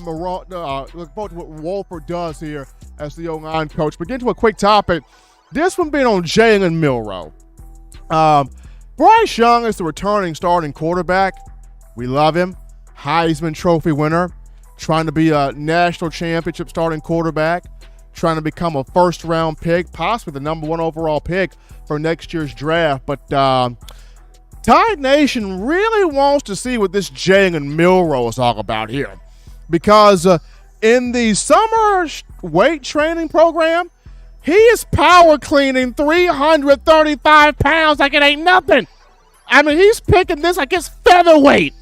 [SPEAKER 1] Wolford does here as the O-line coach. But get to a quick topic. This one being on Jalen Milroe. Bryce Young is the returning starting quarterback. We love him. Heisman Trophy winner. Trying to be a national championship starting quarterback. Trying to become a first-round pick, possibly the number 1 overall pick for next year's draft. But Tide Nation really wants to see what this Jalen Milroe is all about here. Because in the summer weight training program, He is power cleaning 335 pounds like it ain't nothing. I mean, he's picking this like it's featherweight.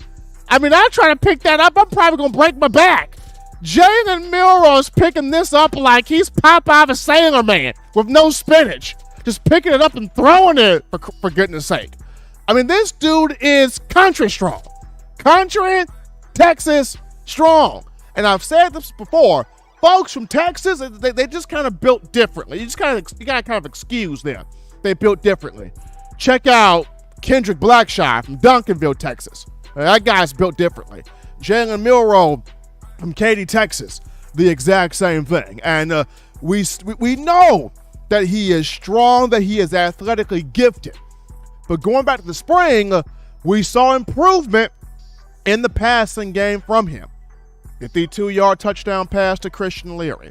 [SPEAKER 1] I mean, I try to pick that up, I'm probably going to break my back. Jalen Milroe's picking this up like he's Popeye the Sailor Man with no spinach. Just picking it up and throwing it, for goodness sake. I mean, this dude is country strong. Country, Texas strong. And I've said this before. Folks from Texas, they just kind of built differently. You got to kind of excuse them. They built differently. Check out Kendrick Blackshaw from Duncanville, Texas. That guy's built differently. Jalen Milroe from Katy, Texas, the exact same thing. And we know that he is strong, that he is athletically gifted. But going back to the spring, we saw improvement in the passing game from him. 52-yard touchdown pass to Christian Leary.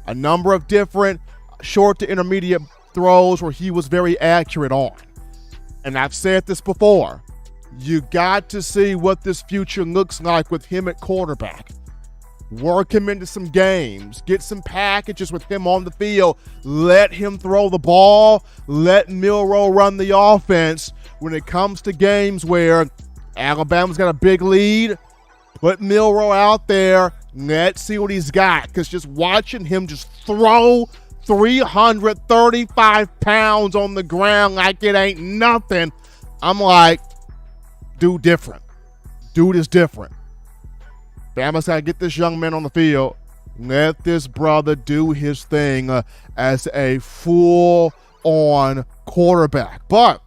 [SPEAKER 1] A number of different short to intermediate throws where he was very accurate on. And I've said this before. You got to see what this future looks like with him at quarterback. Work him into some games. Get some packages with him on the field. Let him throw the ball. Let Milroe run the offense. When it comes to games where Alabama's got a big lead, put Milroe out there. Let's see what he's got. Because just watching him just throw 335 pounds on the ground like it ain't nothing, I'm like, dude different. Dude is different. Bama's got to get this young man on the field. Let this brother do his thing as a full-on quarterback. But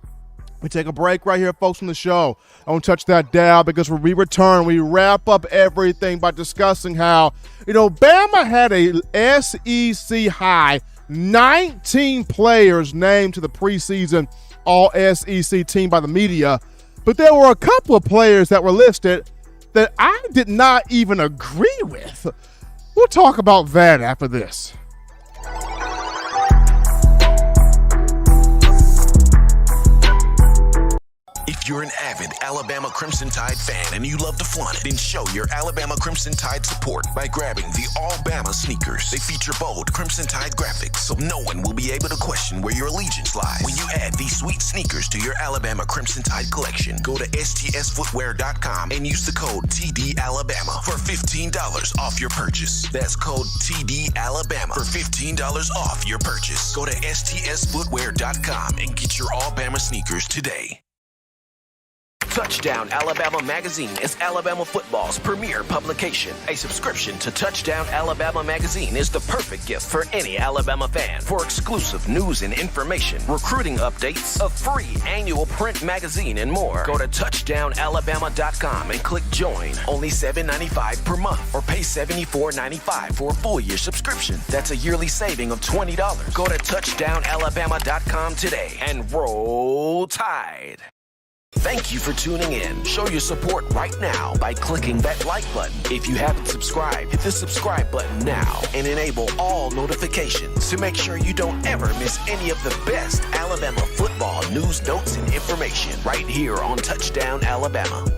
[SPEAKER 1] we take a break right here, folks, from the show. Don't touch that dial, because when we return, we wrap up everything by discussing how, Bama had a SEC high 19 players named to the preseason All-SEC team by the media, but there were a couple of players that were listed that I did not even agree with. We'll talk about that after this.
[SPEAKER 2] If you're an avid Alabama Crimson Tide fan and you love to flaunt it, then show your Alabama Crimson Tide support by grabbing the All Bama sneakers. They feature bold Crimson Tide graphics, so no one will be able to question where your allegiance lies. When you add these sweet sneakers to your Alabama Crimson Tide collection, go to stsfootwear.com and use the code TDAlabama for $15 off your purchase. That's code TDAlabama for $15 off your purchase. Go to stsfootwear.com and get your All Bama sneakers today. Touchdown Alabama Magazine is Alabama football's premier publication. A subscription to Touchdown Alabama Magazine is the perfect gift for any Alabama fan. For exclusive news and information, recruiting updates, a free annual print magazine, and more, go to touchdownalabama.com and click join. Only $7.95 per month, or pay $74.95 for a full year subscription. That's a yearly saving of $20. Go to touchdownalabama.com today and roll Tide. Thank you for tuning in. Show your support right now by clicking that like button. If you haven't subscribed, hit the subscribe button now and enable all notifications to make sure you don't ever miss any of the best Alabama football news, notes, and information right here on Touchdown Alabama.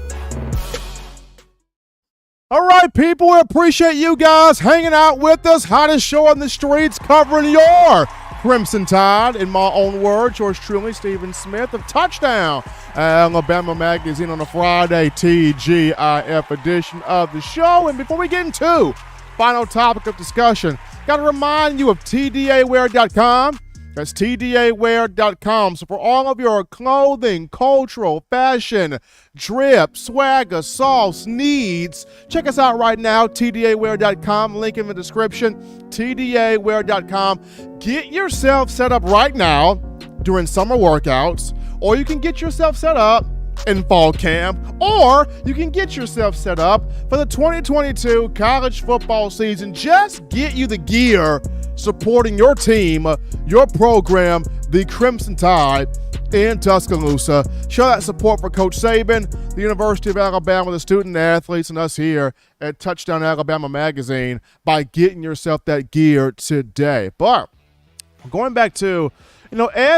[SPEAKER 1] All right, people, we appreciate you guys hanging out with us. Hottest show on the streets, covering your Crimson Tide. In my own words, yours truly, Stephen Smith of Touchdown Alabama Magazine on a Friday TGIF edition of the show. And before we get into final topic of discussion, got to remind you of TDAwear.com. That's TDAwear.com. So for all of your clothing, cultural, fashion, drip, swagger, sauce needs, check us out right now, TDAwear.com. Link in the description, TDAwear.com. Get yourself set up right now during summer workouts, or you can get yourself set up in fall camp, or you can get yourself set up for the 2022 college football season. Just get you the gear supporting your team, your program, the Crimson Tide in Tuscaloosa. Show that support for Coach Saban, the University of Alabama, the student athletes, and us here at Touchdown Alabama Magazine by getting yourself that gear today. But going back to,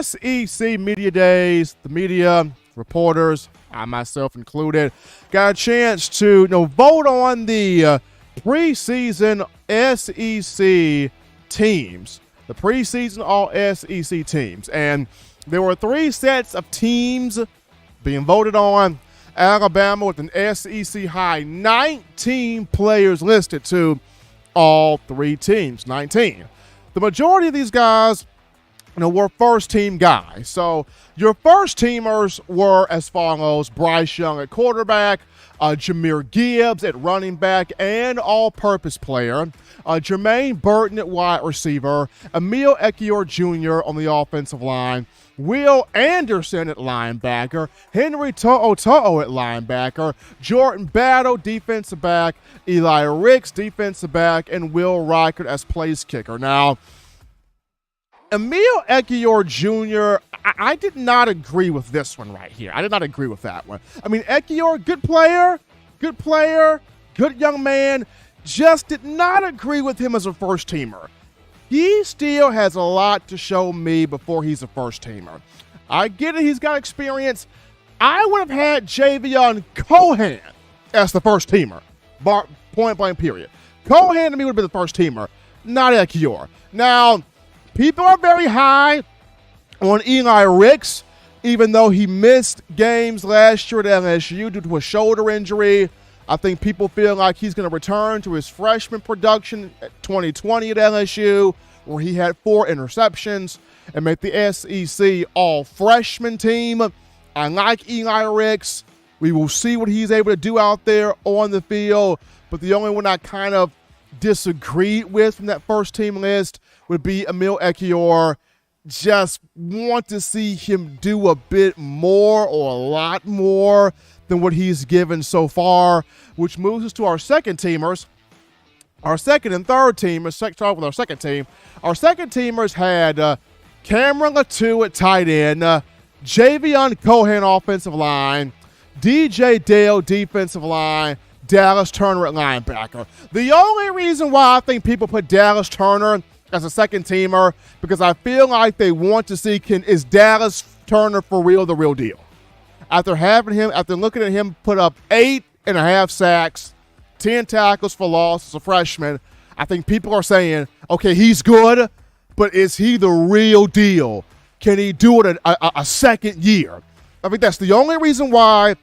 [SPEAKER 1] SEC media days, the media, reporters, I myself included, got a chance to vote on the preseason SEC teams the preseason All-SEC teams. And there were 3 sets of teams being voted on. Alabama with an SEC high 19 players listed to all 3 teams, 19. The majority of these guys, were first-team guys. So your first-teamers were as follows: Bryce Young at quarterback, Jahmyr Gibbs at running back and all-purpose player, Jermaine Burton at wide receiver, Emil Ekiyor Jr. on the offensive line, Will Anderson at linebacker, Henry To'o at linebacker, Jordan Battle defensive back, Eli Ricks defensive back, and Will Reichert as place kicker. Now, Emil Ekiyor Jr., I did not agree with this one right here. I did not agree with that one. I mean, Ekiyor, good player, good young man, just did not agree with him as a first-teamer. He still has a lot to show me before he's a first-teamer. I get it, he's got experience. I would have had Javion Cohen as the first-teamer, point-blank period. Cohen to me would have been the first-teamer, not Ekiyor. Now, people are very high on Eli Ricks, even though he missed games last year at LSU due to a shoulder injury. I think people feel like he's going to return to his freshman production at 2020 at LSU, where he had 4 interceptions and made the SEC all-freshman team. I like Eli Ricks. We will see what he's able to do out there on the field, but the only one I kind of disagreed with from that first-team list would be Emil Ekiyor. Just want to see him do a bit more or a lot more than what he's given so far, which moves us to our second teamers. Our second and third teamers, start with our second team. Our second teamers had Cameron Latou at tight end, Javion Cohen offensive line, DJ Dale defensive line, Dallas Turner at linebacker. The only reason why I think people put Dallas Turner as a second teamer, because I feel like they want to see, is Dallas Turner for real the real deal? After looking at him put up 8.5 sacks, 10 tackles for loss as a freshman, I think people are saying, okay, he's good, but is he the real deal? Can he do it a second year? I think that's the only reason why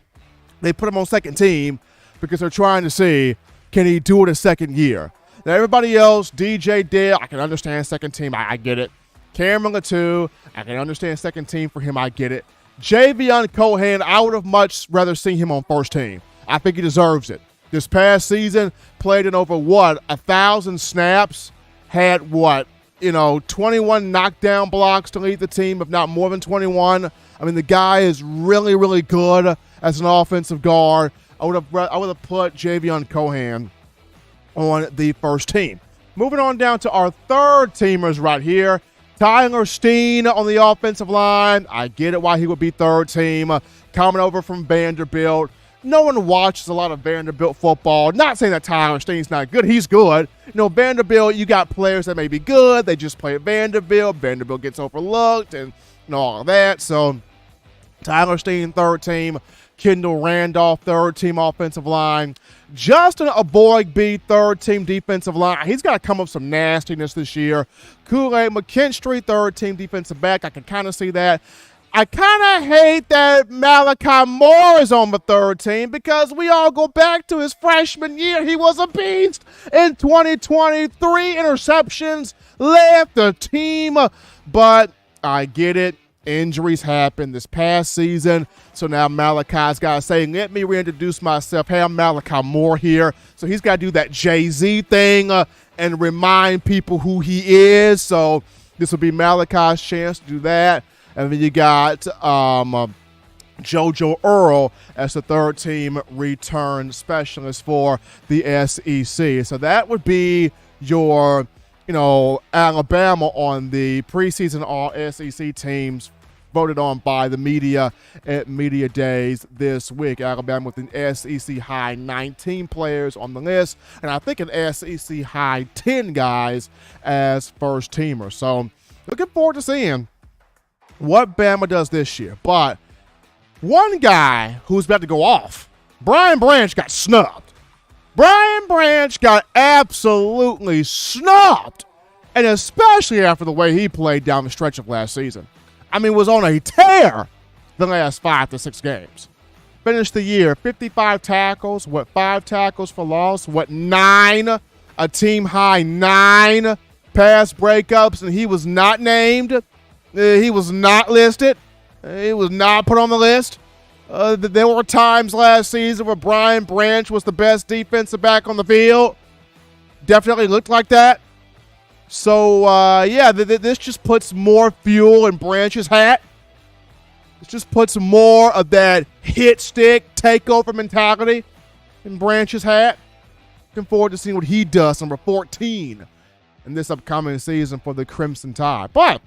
[SPEAKER 1] they put him on second team, because they're trying to see, can he do it a second year? Now, everybody else, DJ Dale, I can understand second team. I get it. Cameron Latou, I can understand second team for him. I get it. Javion Cohen, I would have much rather seen him on first team. I think he deserves it. This past season, played in over, 1,000 snaps, had 21 knockdown blocks to lead the team, if not more than 21. I mean, the guy is really, really good as an offensive guard. I would have put Javion Cohen on the first team. Moving on down to our third teamers right here. Tyler Steen on the offensive line. I get it why he would be third team. Coming over from Vanderbilt. No one watches a lot of Vanderbilt football. Not saying that Tyler Steen's not good. He's good. Vanderbilt, you got players that may be good. They just play at Vanderbilt. Vanderbilt gets overlooked and all of that. So Tyler Steen, third team. Kendall Randolph, third team offensive line. Justin Aboigbe, third team defensive line. He's got to come up with some nastiness this year. Kool-Aid McKinstry, third team defensive back. I can kind of see that. I kind of hate that Malachi Moore is on the third team, because we all go back to his freshman year. He was a beast in 2023. Interceptions, left the team, but I get it. Injuries happened this past season, so now Malachi's got to say, let me reintroduce myself. Hey, I'm Malachi Moore here. So he's got to do that Jay-Z thing and remind people who he is. So this will be Malachi's chance to do that. And then you got JoJo Earl as the third team return specialist for the SEC. So that would be your Alabama on the preseason All-SEC teams voted on by the media at Media Days this week. Alabama with an SEC high 19 players on the list, and I think an SEC high 10 guys as first teamers. So looking forward to seeing what Bama does this year. But one guy who's about to go off, Brian Branch, got snubbed. Brian Branch got absolutely snubbed And especially after the way he played down the stretch of last season. I mean, was on a tear the last 5 to 6 games. Finished the year 55 tackles, 5 tackles for loss, 9, a team high 9 pass breakups, and he was not named. He was not listed. He was not put on the list. There were times last season where Brian Branch was the best defensive back on the field. Definitely looked like that. So, this just puts more fuel in Branch's hat. It just puts more of that hit stick takeover mentality in Branch's hat. Looking forward to seeing what he does, number 14, in this upcoming season for the Crimson Tide. But,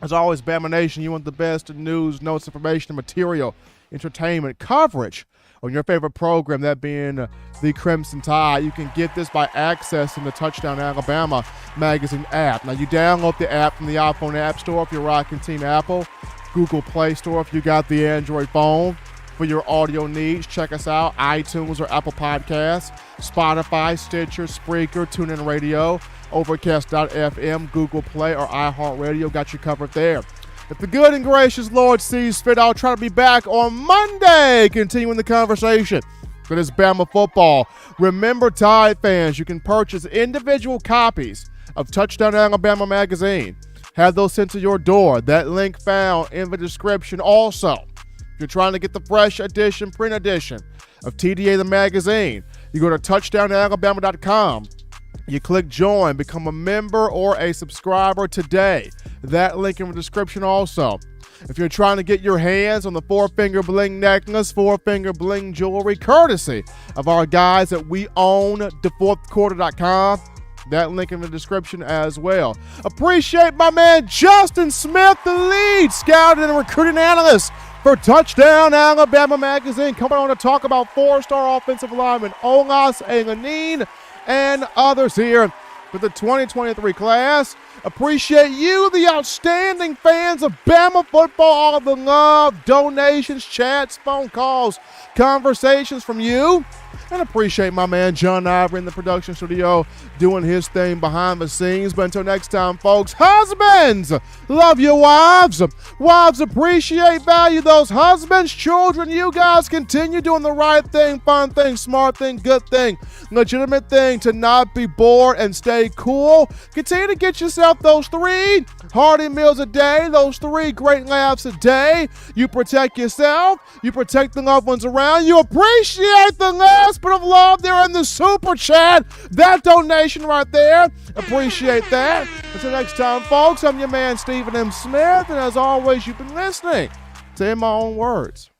[SPEAKER 1] as always, Bama Nation, you want the best news, notes, information, material, entertainment, coverage on your favorite program, that being the Crimson Tide. You can get this by accessing the Touchdown Alabama magazine app. Now, you download the app from the iPhone App Store if you're rocking Team Apple, Google Play Store if you got the Android phone. For your audio needs, check us out, iTunes or Apple Podcasts, Spotify, Stitcher, Spreaker, TuneIn Radio, Overcast.fm, Google Play, or iHeartRadio. Got you covered there. If the good and gracious Lord sees fit, I'll try to be back on Monday, continuing the conversation for this Bama football. Remember, Tide fans, you can purchase individual copies of Touchdown Alabama magazine. Have those sent to your door. That link found in the description. Also, if you're trying to get the fresh edition, print edition of TDA the magazine, you go to touchdownalabama.com. You click join, become a member or a subscriber today. That link in the description also. If you're trying to get your hands on the 4-finger bling necklace, 4-finger bling jewelry, courtesy of our guys at WeOwnTheFourthQuarter.com, that link in the description as well. Appreciate my man Justin Smith, the lead scouting and recruiting analyst for Touchdown Alabama magazine, coming on to talk about 4-star offensive lineman Olaus Alinen and others here for the 2023 class. Appreciate you, the outstanding fans of Bama football, all of the love, donations, chats, phone calls, conversations from you. And appreciate my man John Ivory in the production studio doing his thing behind the scenes. But until next time, folks, husbands, love your wives. Wives, appreciate, value those husbands. Children, you guys continue doing the right thing, fun thing, smart thing, good thing, legitimate thing to not be bored and stay cool. Continue to get yourself those 3 hearty meals a day, those 3 great laughs a day. You protect yourself. You protect the loved ones around you. Appreciate the last bit of love there in the super chat. That donation right there. Appreciate that. Until next time, folks, I'm your man, Stephen M. Smith. And as always, you've been listening to In My Own Words.